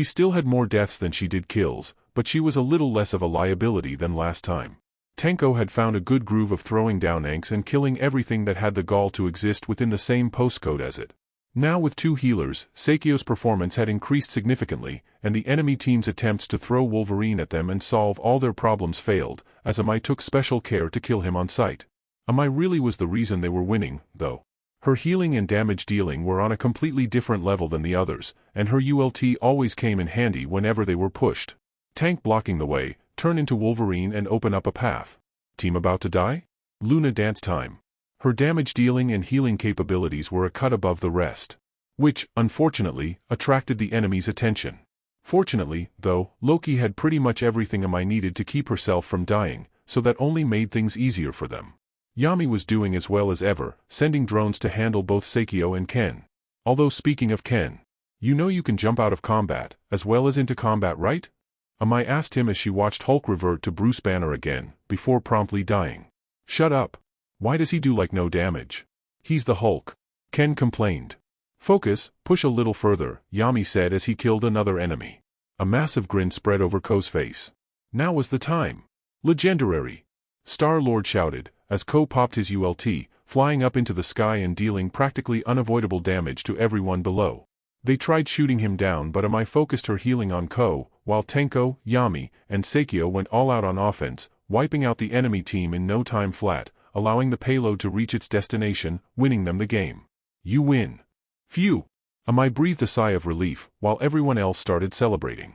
She still had more deaths than she did kills, but she was a little less of a liability than last time. Tenko had found a good groove of throwing down anks and killing everything that had the gall to exist within the same postcode as it. Now with 2 healers, Seikyo's performance had increased significantly, and the enemy team's attempts to throw Wolverine at them and solve all their problems failed, as Amai took special care to kill him on sight. Amai really was the reason they were winning, though. Her healing and damage dealing were on a completely different level than the others, and her ult always came in handy whenever they were pushed. Tank blocking the way, turn into Wolverine and open up a path. Team about to die? Luna dance time. Her damage dealing and healing capabilities were a cut above the rest, which, unfortunately, attracted the enemy's attention. Fortunately, though, Loki had pretty much everything Amai needed to keep herself from dying, so that only made things easier for them. Yami was doing as well as ever, sending drones to handle both Seikyo and Ken. Although speaking of Ken, you know you can jump out of combat, as well as into combat, right? Amai asked him as she watched Hulk revert to Bruce Banner again, before promptly dying. Shut up. Why does he do like no damage? He's the Hulk. Ken complained. Focus, push a little further, Yami said as he killed another enemy. A massive grin spread over Ko's face. Now was the time. Legendary. Star-Lord shouted, as Ko popped his ult, flying up into the sky and dealing practically unavoidable damage to everyone below. They tried shooting him down, but Amai focused her healing on Ko, while Tenko, Yami, and Seikyo went all out on offense, wiping out the enemy team in no time flat, allowing the payload to reach its destination, winning them the game. You win. Phew! Amai breathed a sigh of relief, while everyone else started celebrating.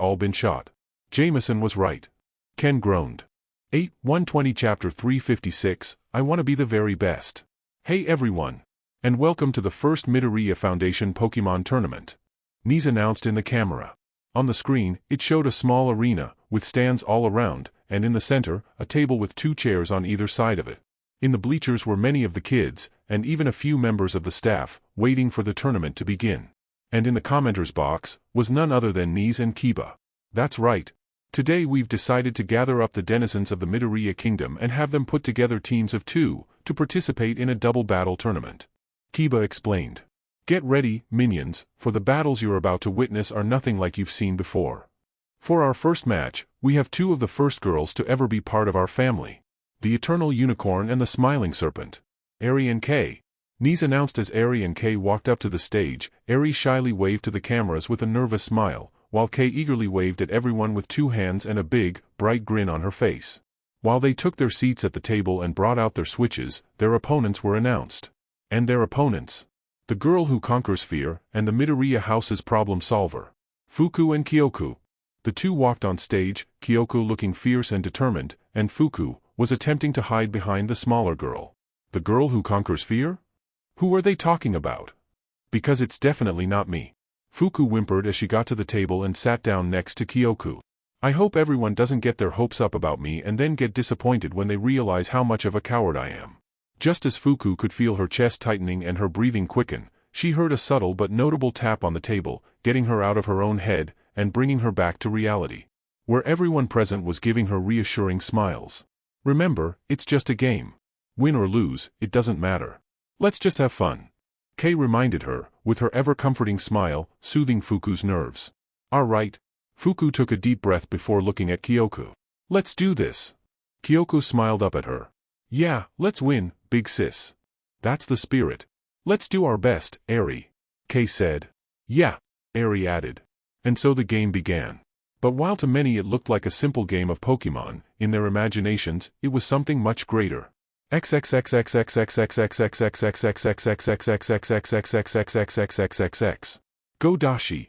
all been shot. Jameson was right. Ken groaned. 120 Chapter 356, I want to be the very best. Hey everyone! And welcome to the first Midoriya Foundation Pokemon Tournament. Knees announced in the camera. On the screen, it showed a small arena, with stands all around, and in the center, a table with 2 chairs on either side of it. In the bleachers were many of the kids, and even a few members of the staff, waiting for the tournament to begin. And in the commenters box, was none other than Knees and Kiba. That's right. Today we've decided to gather up the denizens of the Midoriya Kingdom and have them put together teams of 2, to participate in a double battle tournament. Kiba explained. Get ready, minions, for the battles you're about to witness are nothing like you've seen before. For our first match, we have 2 of the first girls to ever be part of our family. The Eternal Unicorn and the Smiling Serpent. Eri and Kay. Knees announced as Eri and Kay walked up to the stage. Eri shyly waved to the cameras with a nervous smile, while Kay eagerly waved at everyone with 2 hands and a big, bright grin on her face. While they took their seats at the table and brought out their switches, their opponents were announced. And their opponents. The girl who conquers fear, and the Midoriya house's problem solver. Fuku and Kyoku. The 2 walked on stage, Kyoku looking fierce and determined, and Fuku was attempting to hide behind the smaller girl. The girl who conquers fear? Who are they talking about? Because it's definitely not me. Fuku whimpered as she got to the table and sat down next to Kyoku. I hope everyone doesn't get their hopes up about me and then get disappointed when they realize how much of a coward I am. Just as Fuku could feel her chest tightening and her breathing quicken, she heard a subtle but notable tap on the table, getting her out of her own head, and bringing her back to reality. Where everyone present was giving her reassuring smiles. Remember, it's just a game. Win or lose, it doesn't matter. Let's just have fun. Kay reminded her, with her ever-comforting smile, soothing Fuku's nerves. All right. Fuku took a deep breath before looking at Kyoku. Let's do this. Kyoku smiled up at her. Yeah, let's win, big sis. That's the spirit. Let's do our best, Eri. Kay said. Yeah, Eri added. And so the game began. But while to many it looked like a simple game of Pokemon, in their imaginations, it was something much greater. Go Dashi!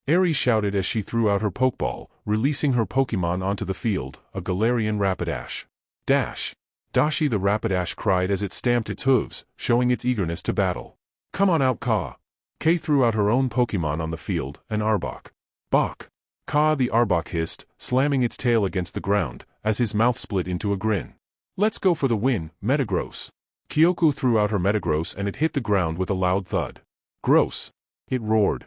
Eri shouted as she threw out her Pokeball, releasing her Pokemon onto the field, a Galarian Rapidash. Dash! Dashi the Rapidash cried as it stamped its hooves, showing its eagerness to battle. Come on out, Ka! Kay threw out her own Pokemon on the field, an Arbok. Bok! Ka the Arbok hissed, slamming its tail against the ground, as his mouth split into a grin. Let's go for the win, Metagross! Kyoku threw out her Metagross and it hit the ground with a loud thud. Gross! It roared.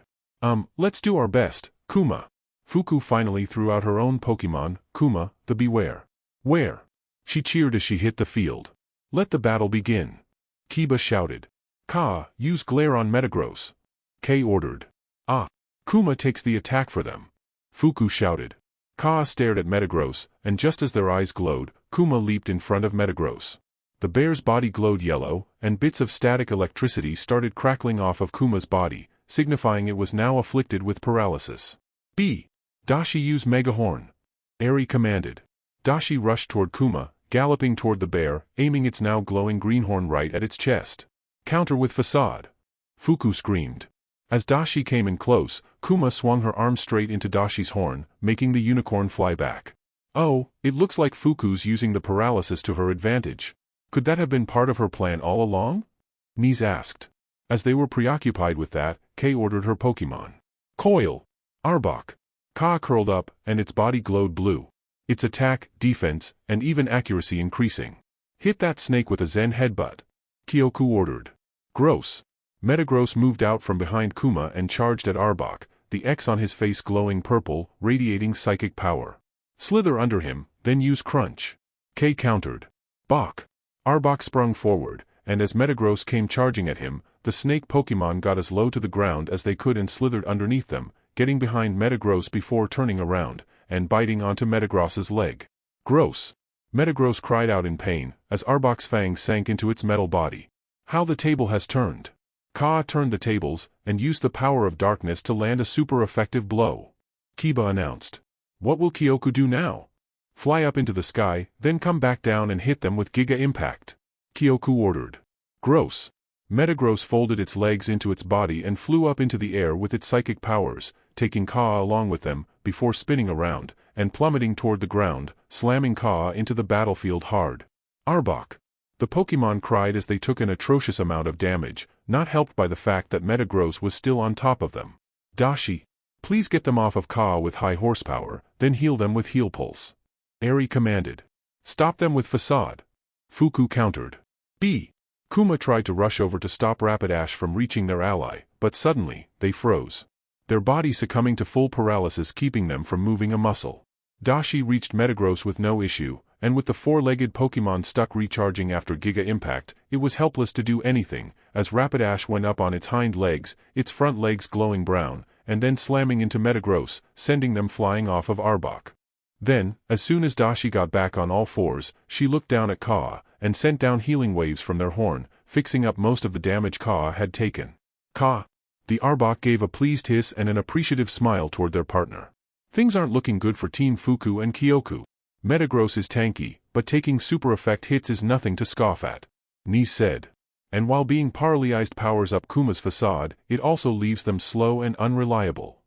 Let's do our best, Kuma! Fuku finally threw out her own Pokemon, Kuma, the Beware. Where? She cheered as she hit the field. Let the battle begin. Kiba shouted. Ka, use Glare on Metagross. Kay ordered. Ah! Kuma takes the attack for them. Fuku shouted. Ka stared at Metagross, and just as their eyes glowed, Kuma leaped in front of Metagross. The bear's body glowed yellow, and bits of static electricity started crackling off of Kuma's body, signifying it was now afflicted with paralysis. B. Dashi use Mega Horn. Eri commanded. Dashi rushed toward Kuma, galloping toward the bear, aiming its now glowing green horn right at its chest. Counter with Facade! Fuku screamed. As Dashi came in close, Kuma swung her arm straight into Dashi's horn, making the unicorn fly back. Oh, it looks like Fuku's using the paralysis to her advantage. Could that have been part of her plan all along? Knees asked. As they were preoccupied with that, Kay ordered her Pokemon. Coil! Arbok! Ka curled up, and its body glowed blue. Its attack, defense, and even accuracy increasing. Hit that snake with a Zen headbutt. Kyoku ordered. Gross! Metagross moved out from behind Kuma and charged at Arbok, the X on his face glowing purple, radiating psychic power. Slither under him, then use Crunch. Kay countered. Bok! Arbok sprung forward, and as Metagross came charging at him, the snake Pokemon got as low to the ground as they could and slithered underneath them, getting behind Metagross before turning around, and biting onto Metagross's leg. Gross! Metagross cried out in pain, as Arbok's fangs sank into its metal body. How the table has turned. Ka turned the tables, and used the power of darkness to land a super effective blow. Kiba announced. What will Kyoku do now? Fly up into the sky, then come back down and hit them with Giga Impact. Kyoku ordered. Gross. Metagross folded its legs into its body and flew up into the air with its psychic powers, taking Ka along with them, before spinning around, and plummeting toward the ground, slamming Ka into the battlefield hard. Arbok. The Pokémon cried as they took an atrocious amount of damage, not helped by the fact that Metagross was still on top of them. Dashi. Please get them off of Ka with high horsepower, then heal them with Heal Pulse. Eri commanded. Stop them with Facade. Fuku countered. B. Kuma tried to rush over to stop Rapidash from reaching their ally, but suddenly, they froze. Their body succumbing to full paralysis keeping them from moving a muscle. Dashi reached Metagross with no issue, and with the four-legged Pokémon stuck recharging after Giga Impact, it was helpless to do anything, as Rapidash went up on its hind legs, its front legs glowing brown, and then slamming into Metagross, sending them flying off of Arbok. Then, as soon as Dashi got back on all fours, she looked down at Ka, and sent down healing waves from their horn, fixing up most of the damage Ka had taken. Ka. The Arbok gave a pleased hiss and an appreciative smile toward their partner. Things aren't looking good for Team Fuku and Kyoku. Metagross is tanky, but taking super effect hits is nothing to scoff at. Nis said. And while being paralyzed powers up Kuma's Facade, it also leaves them slow and unreliable.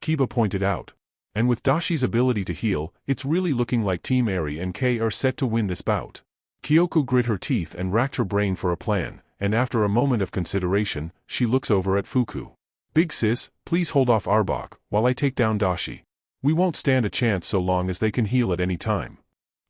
Kiba pointed out. And with Dashi's ability to heal, it's really looking like Team Eri and Kei are set to win this bout. Kyoku grit her teeth and racked her brain for a plan, and after a moment of consideration, she looks over at Fuku. Big sis, please hold off Arbok, while I take down Dashi. We won't stand a chance so long as they can heal at any time.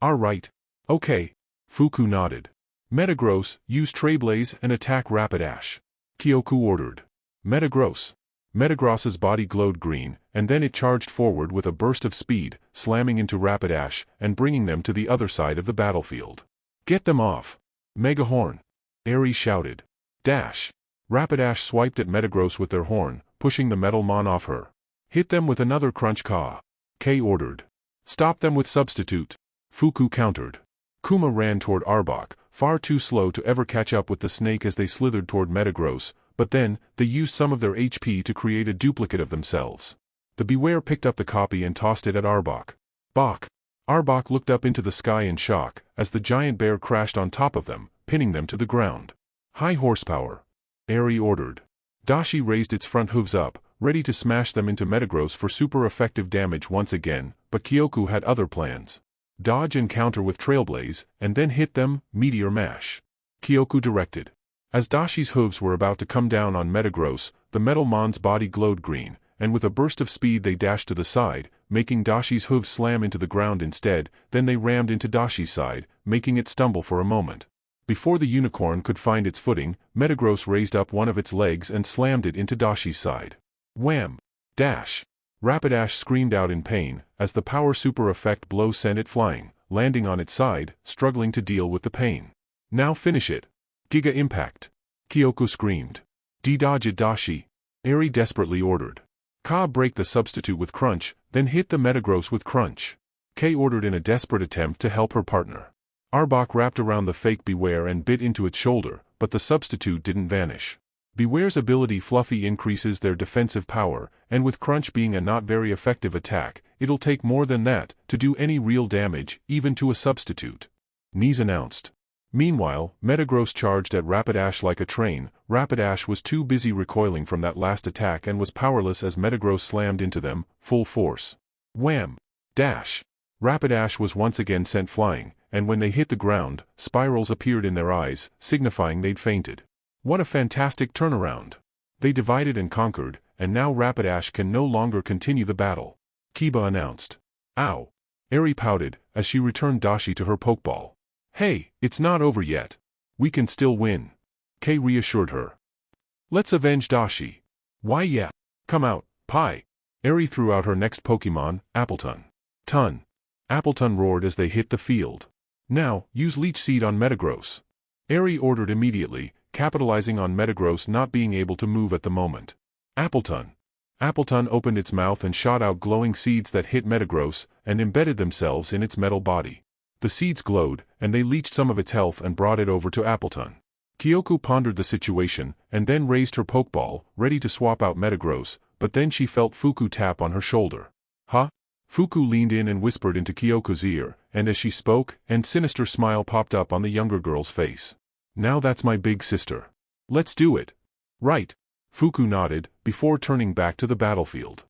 Alright. Okay. Fuku nodded. Metagross, use Trailblaze and attack Rapidash. Kyoku ordered. Metagross. Metagross's body glowed green, and then it charged forward with a burst of speed, slamming into Rapidash, and bringing them to the other side of the battlefield. Get them off. Megahorn. Eri shouted. Dash. Rapidash swiped at Metagross with their horn, pushing the metal mon off her. Hit them with another crunch Ka. Kei ordered. Stop them with Substitute. Fuku countered. Kuma ran toward Arbok, far too slow to ever catch up with the snake as they slithered toward Metagross, but then, they used some of their HP to create a duplicate of themselves. The Beware picked up the copy and tossed it at Arbok. Bok! Arbok looked up into the sky in shock, as the giant bear crashed on top of them, pinning them to the ground. High horsepower. Eri ordered. Dashi raised its front hooves up, ready to smash them into Metagross for super effective damage once again, but Kyoku had other plans. Dodge and counter with Trailblaze, and then hit them, Meteor Mash. Kyoku directed. As Dashi's hooves were about to come down on Metagross, the Metal Mon's body glowed green, and with a burst of speed they dashed to the side, making Dashi's hooves slam into the ground instead, then they rammed into Dashi's side, making it stumble for a moment. Before the unicorn could find its footing, Metagross raised up one of its legs and slammed it into Dashi's side. Wham! Dash! Rapidash screamed out in pain, as the power super effect blow sent it flying, landing on its side, struggling to deal with the pain. Now finish it! Giga Impact! Kyoku screamed. De-dodge it Dashi! Eri desperately ordered. Ka break the substitute with Crunch, then hit the Metagross with Crunch. Kei ordered in a desperate attempt to help her partner. Arbok wrapped around the fake Beware and bit into its shoulder, but the substitute didn't vanish. Beware's ability Fluffy increases their defensive power, and with Crunch being a not very effective attack, it'll take more than that to do any real damage, even to a substitute. Nis announced. Meanwhile, Metagross charged at Rapidash like a train. Rapidash was too busy recoiling from that last attack and was powerless as Metagross slammed into them, full force. Wham! Dash! Rapidash was once again sent flying, and when they hit the ground, spirals appeared in their eyes, signifying they'd fainted. What a fantastic turnaround! They divided and conquered, and now Rapidash can no longer continue the battle. Kiba announced. Ow! Eri pouted, as she returned Dashi to her Pokeball. Hey, it's not over yet. We can still win. Kei reassured her. Let's avenge Dashi. Why yeah. Come out, Pi. Eri threw out her next Pokemon, Appleton. Ton. Appleton roared as they hit the field. Now, use Leech Seed on Metagross. Eri ordered immediately, capitalizing on Metagross not being able to move at the moment. Appleton. Appleton opened its mouth and shot out glowing seeds that hit Metagross, and embedded themselves in its metal body. The seeds glowed, and they leached some of its health and brought it over to Appleton. Kyoko pondered the situation, and then raised her pokeball, ready to swap out Metagross, but then she felt Fuku tap on her shoulder. Huh? Fuku leaned in and whispered into Kyoko's ear, and as she spoke, an sinister smile popped up on the younger girl's face. Now that's my big sister. Let's do it. Right. Fuku nodded, before turning back to the battlefield.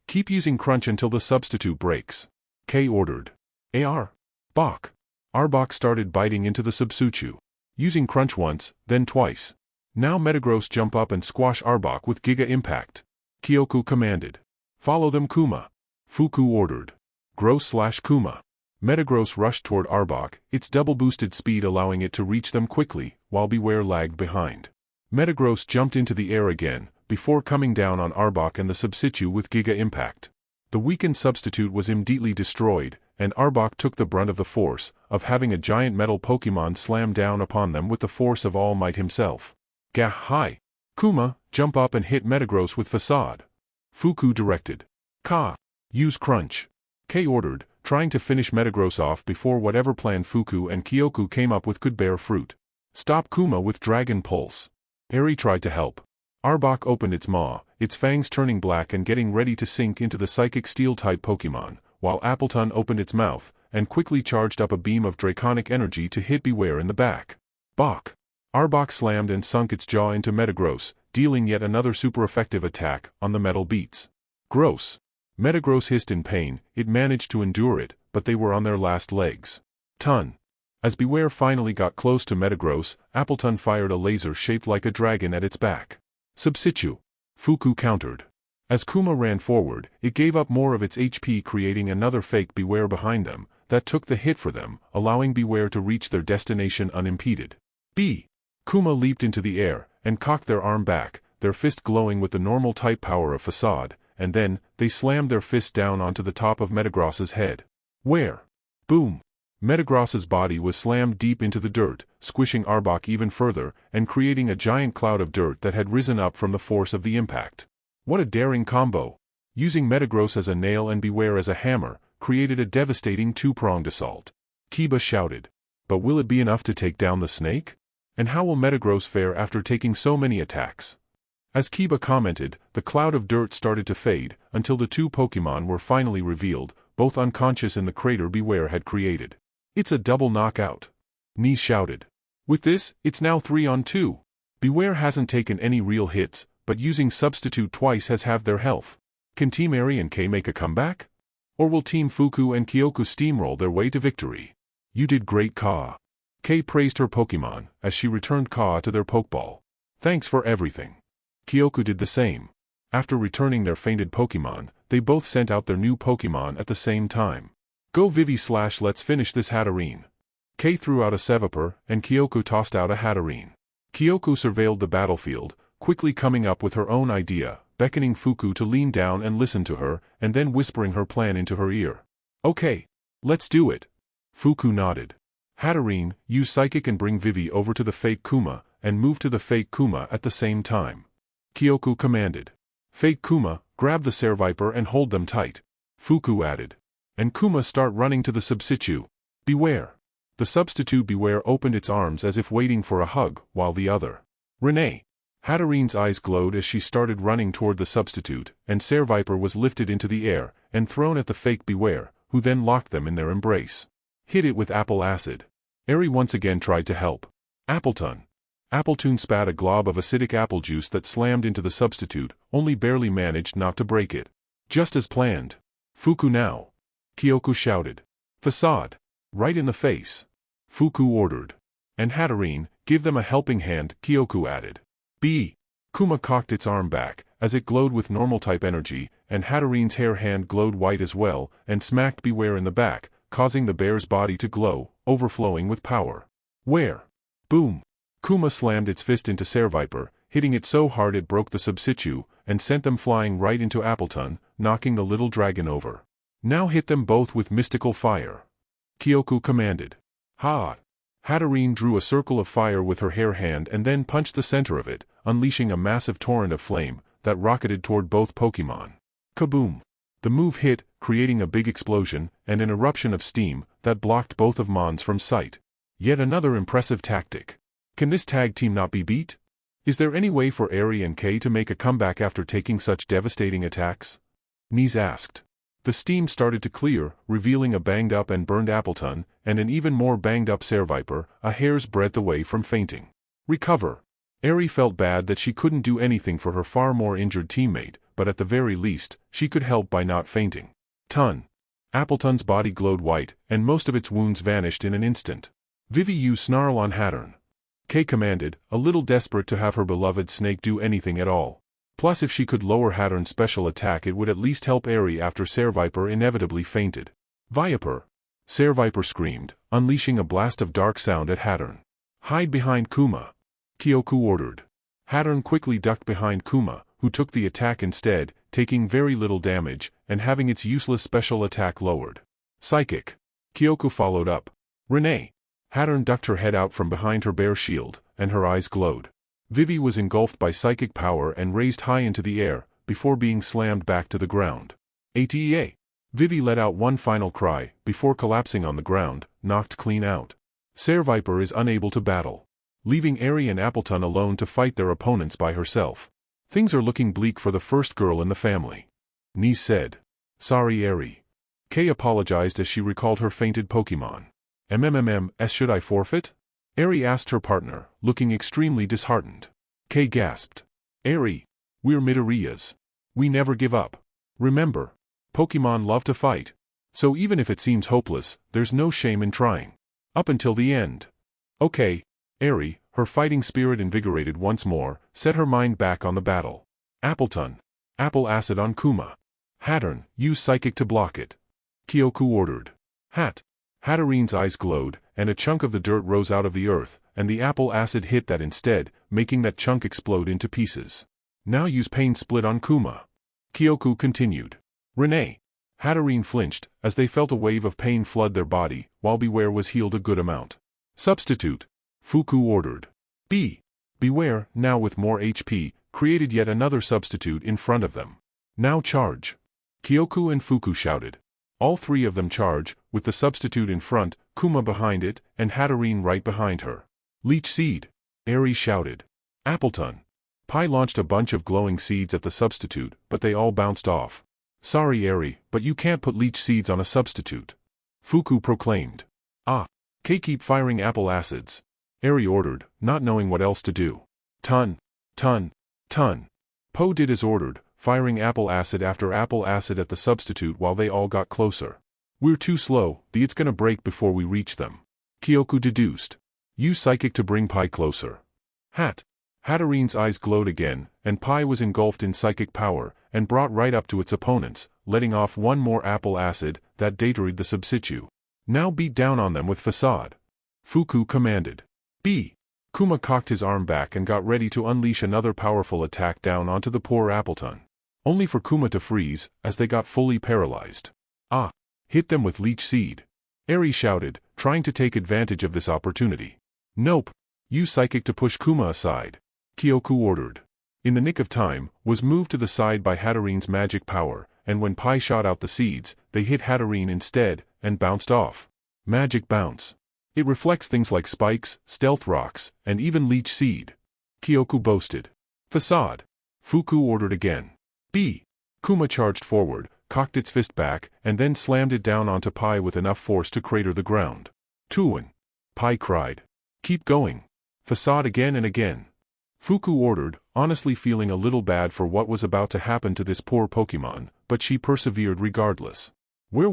Keep using Crunch until the substitute breaks. K ordered. Arbok. Arbok started biting into the substitute. Using Crunch once, then twice. Now Metagross jump up and squash Arbok with Giga Impact. Kyoko commanded. Follow them Kuma. Fuku ordered. Gross/Kuma. Metagross rushed toward Arbok, its double-boosted speed allowing it to reach them quickly, while Beware lagged behind. Metagross jumped into the air again, before coming down on Arbok and the substitute with Giga Impact. The weakened substitute was immediately destroyed, and Arbok took the brunt of the force of having a giant metal Pokemon slam down upon them with the force of All Might himself. Hi! Kuma, jump up and hit Metagross with Facade. Fuku directed. Use Crunch. K ordered, trying to finish Metagross off before whatever plan Fuku and Kyoko came up with could bear fruit. Stop Kuma with Dragon Pulse. Eri tried to help. Arbok opened its maw, its fangs turning black and getting ready to sink into the Psychic Steel-type Pokemon, while Appleton opened its mouth, and quickly charged up a beam of Draconic energy to hit Beware in the back. Bok! Arbok slammed and sunk its jaw into Metagross, dealing yet another super-effective attack on the metal beats. Gross! Metagross hissed in pain, it managed to endure it, but they were on their last legs. As Beware finally got close to Metagross, Appleton fired a laser shaped like a dragon at its back. Substitute. Fuku countered. As Kuma ran forward, it gave up more of its HP, creating another fake Beware behind them, that took the hit for them, allowing Beware to reach their destination unimpeded. Kuma leaped into the air, and cocked their arm back, their fist glowing with the normal type power of Facade, and then, they slammed their fist down onto the top of Metagross's head. Where? Boom! Metagross's body was slammed deep into the dirt, squishing Arbok even further, and creating a giant cloud of dirt that had risen up from the force of the impact. What a daring combo! Using Metagross as a nail and Beware as a hammer, created a devastating two-pronged assault. Kiba shouted. But will it be enough to take down the snake? And how will Metagross fare after taking so many attacks? As Kiba commented, the cloud of dirt started to fade, until the two Pokemon were finally revealed, both unconscious in the crater Beware had created. It's a double knockout. Nee shouted. With this, it's now 3-on-2. Beware hasn't taken any real hits, but using substitute twice has halved their health. Can Team Eri and K make a comeback? Or will Team Fuku and Kyoko steamroll their way to victory? You did great, Ka. K praised her Pokemon, as she returned Ka to their Pokeball. Thanks for everything. Kyoko did the same. After returning their fainted Pokemon, they both sent out their new Pokemon at the same time. Go Vivi / let's finish this Hatterene. K threw out a Seviper, and Kyoko tossed out a Hatterene. Kyoko surveilled the battlefield, quickly coming up with her own idea, beckoning Fuku to lean down and listen to her, and then whispering her plan into her ear. Okay. Let's do it. Fuku nodded. Hatterene, use Psychic and bring Vivi over to the fake Kuma, and move to the fake Kuma at the same time. Kyoko commanded. Fake Kuma, grab the Seviper and hold them tight. Fuku added. And Kuma start running to the substitute. Beware. The substitute Beware opened its arms as if waiting for a hug, while the other. Renee. Hatterene's eyes glowed as she started running toward the substitute, and Seviper was lifted into the air, and thrown at the fake Beware, who then locked them in their embrace. Hit it with Apple Acid. Eri once again tried to help. Appleton. Appletoon spat a glob of acidic apple juice that slammed into the substitute, only barely managed not to break it. Just as planned. Fuku now. Kyoko shouted. Facade. Right in the face. Fuku ordered. And Hatterene, give them a helping hand, Kyoko added. Kuma cocked its arm back, as it glowed with normal-type energy, and Hatterene's hair hand glowed white as well, and smacked Beware in the back, causing the bear's body to glow, overflowing with power. Where? Boom! Kuma slammed its fist into Seviper, hitting it so hard it broke the substitute, and sent them flying right into Appleton, knocking the little dragon over. Now hit them both with mystical fire. Kyoko commanded. Ha! Hatterene drew a circle of fire with her hair hand and then punched the center of it, unleashing a massive torrent of flame that rocketed toward both Pokemon. Kaboom! The move hit, creating a big explosion and an eruption of steam that blocked both of Mons from sight. Yet another impressive tactic. Can this tag team not be beat? Is there any way for Eri and Kay to make a comeback after taking such devastating attacks? Nis asked. The steam started to clear, revealing a banged-up and burned Appleton, and an even more banged-up Viper, a hair's breadth away from fainting. Recover. Eri felt bad that she couldn't do anything for her far more injured teammate, but at the very least, she could help by not fainting. Appleton's body glowed white, and most of its wounds vanished in an instant. Vivi used snarl on Hattern. Kay commanded, a little desperate to have her beloved snake do anything at all. Plus if she could lower Hattern's special attack it would at least help Eri after Viper inevitably fainted. Viper! Viper screamed, unleashing a blast of dark sound at Hattern. Hide behind Kuma. Kyoku ordered. Hattern quickly ducked behind Kuma, who took the attack instead, taking very little damage, and having its useless special attack lowered. Psychic. Kyoku followed up. Renee. Hattern ducked her head out from behind her bare shield, and her eyes glowed. Vivi was engulfed by psychic power and raised high into the air, before being slammed back to the ground. ATEA! Vivi let out one final cry, before collapsing on the ground, knocked clean out. Viper is unable to battle, leaving Eri and Appleton alone to fight their opponents by herself. Things are looking bleak for the first girl in the family. Nis said. Sorry Eri. Kay apologized as she recalled her fainted Pokemon. Should I forfeit? Eri asked her partner, looking extremely disheartened. Kay gasped. Eri. We're Midoriyas. We never give up. Remember. Pokemon love to fight. So even if it seems hopeless, there's no shame in trying. Up until the end. Okay. Eri, her fighting spirit invigorated once more, set her mind back on the battle. Appleton. Apple acid on Kuma. Hattern, use psychic to block it. Kyoku ordered. Hatterine's eyes glowed, and a chunk of the dirt rose out of the earth, and the apple acid hit that instead, making that chunk explode into pieces. Now use pain split on Kuma. Kyoku continued. Renee. Hatterine flinched, as they felt a wave of pain flood their body, while Beware was healed a good amount. Substitute. Fuku ordered. Beware, now with more HP, created yet another substitute in front of them. Now charge. Kyoku and Fuku shouted. All three of them charge, with the substitute in front, Kuma behind it, and Hatterine right behind her. Leech Seed. Eri shouted. Appleton. Pi launched a bunch of glowing seeds at the substitute, but they all bounced off. Sorry Eri, but you can't put leech seeds on a substitute. Fuku proclaimed. Kay keep firing apple acids. Eri ordered, not knowing what else to do. Ton. Po did as ordered, firing apple acid after apple acid at the substitute while they all got closer. We're too slow, it's gonna break before we reach them. Kyoku deduced. Use psychic to bring Pi closer. Hatterine's eyes glowed again, and Pi was engulfed in psychic power, and brought right up to its opponents, letting off one more apple acid, that datoried the substitute. Now beat down on them with facade. Fuku commanded. Kuma cocked his arm back and got ready to unleash another powerful attack down onto the poor Appleton. Only for Kuma to freeze, as they got fully paralyzed. Hit them with Leech Seed. Eri shouted, trying to take advantage of this opportunity. Nope. Use Psychic to push Kuma aside. Kyoku ordered. In the nick of time, was moved to the side by Hatterine's magic power, and when Pi shot out the seeds, they hit Hatterine instead, and bounced off. Magic bounce. It reflects things like spikes, stealth rocks, and even Leech Seed. Kyoku boasted. Facade. Fuku ordered again. Kuma charged forward, cocked its fist back, and then slammed it down onto Pi with enough force to crater the ground. Tuin. Pi cried. Keep going. Facade again and again. Fuku ordered, honestly feeling a little bad for what was about to happen to this poor Pokemon, but she persevered regardless. Where?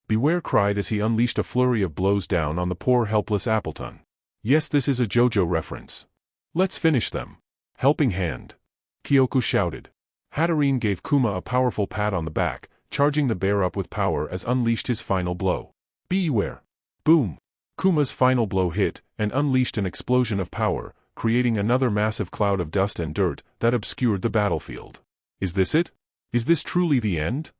Beware cried as he unleashed a flurry of blows down on the poor helpless Appleton. Yes, this is a JoJo reference. Let's finish them. Helping hand. Kyoku shouted. Hatterine gave Kuma a powerful pat on the back, charging the bear up with power as unleashed his final blow. Beware. Boom. Kuma's final blow hit, and unleashed an explosion of power, creating another massive cloud of dust and dirt that obscured the battlefield. Is this it? Is this truly the end?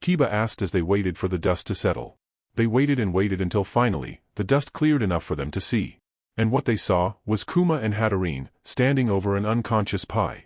Kiba asked as they waited for the dust to settle. They waited and waited until finally, the dust cleared enough for them to see. And what they saw was Kuma and Hatterine, standing over an unconscious Pi.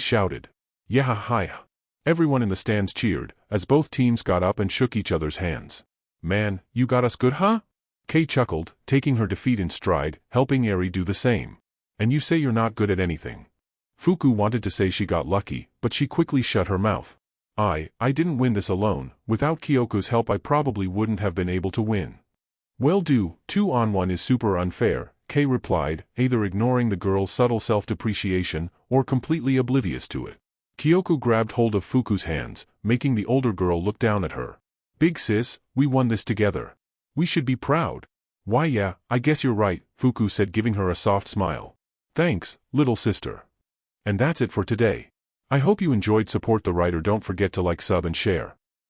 Please shouted. Yeah, hi. Everyone in the stands cheered, as both teams got up and shook each other's hands. Man, you got us good, huh? Kay chuckled, taking her defeat in stride, helping Eri do the same. And you say you're not good at anything. Fuku wanted to say she got lucky, but she quickly shut her mouth. I didn't win this alone. Without Kyoko's help I probably wouldn't have been able to win. Well, 2-on-1 is super unfair, Kay replied, either ignoring the girl's subtle self-depreciation or completely oblivious to it. Kyoko grabbed hold of Fuku's hands, making the older girl look down at her. Big sis, we won this together. We should be proud. Why yeah, I guess you're right, Fuku said, giving her a soft smile. Thanks, little sister. And that's it for today. I hope you enjoyed. Support the writer. Don't forget to like, sub and share.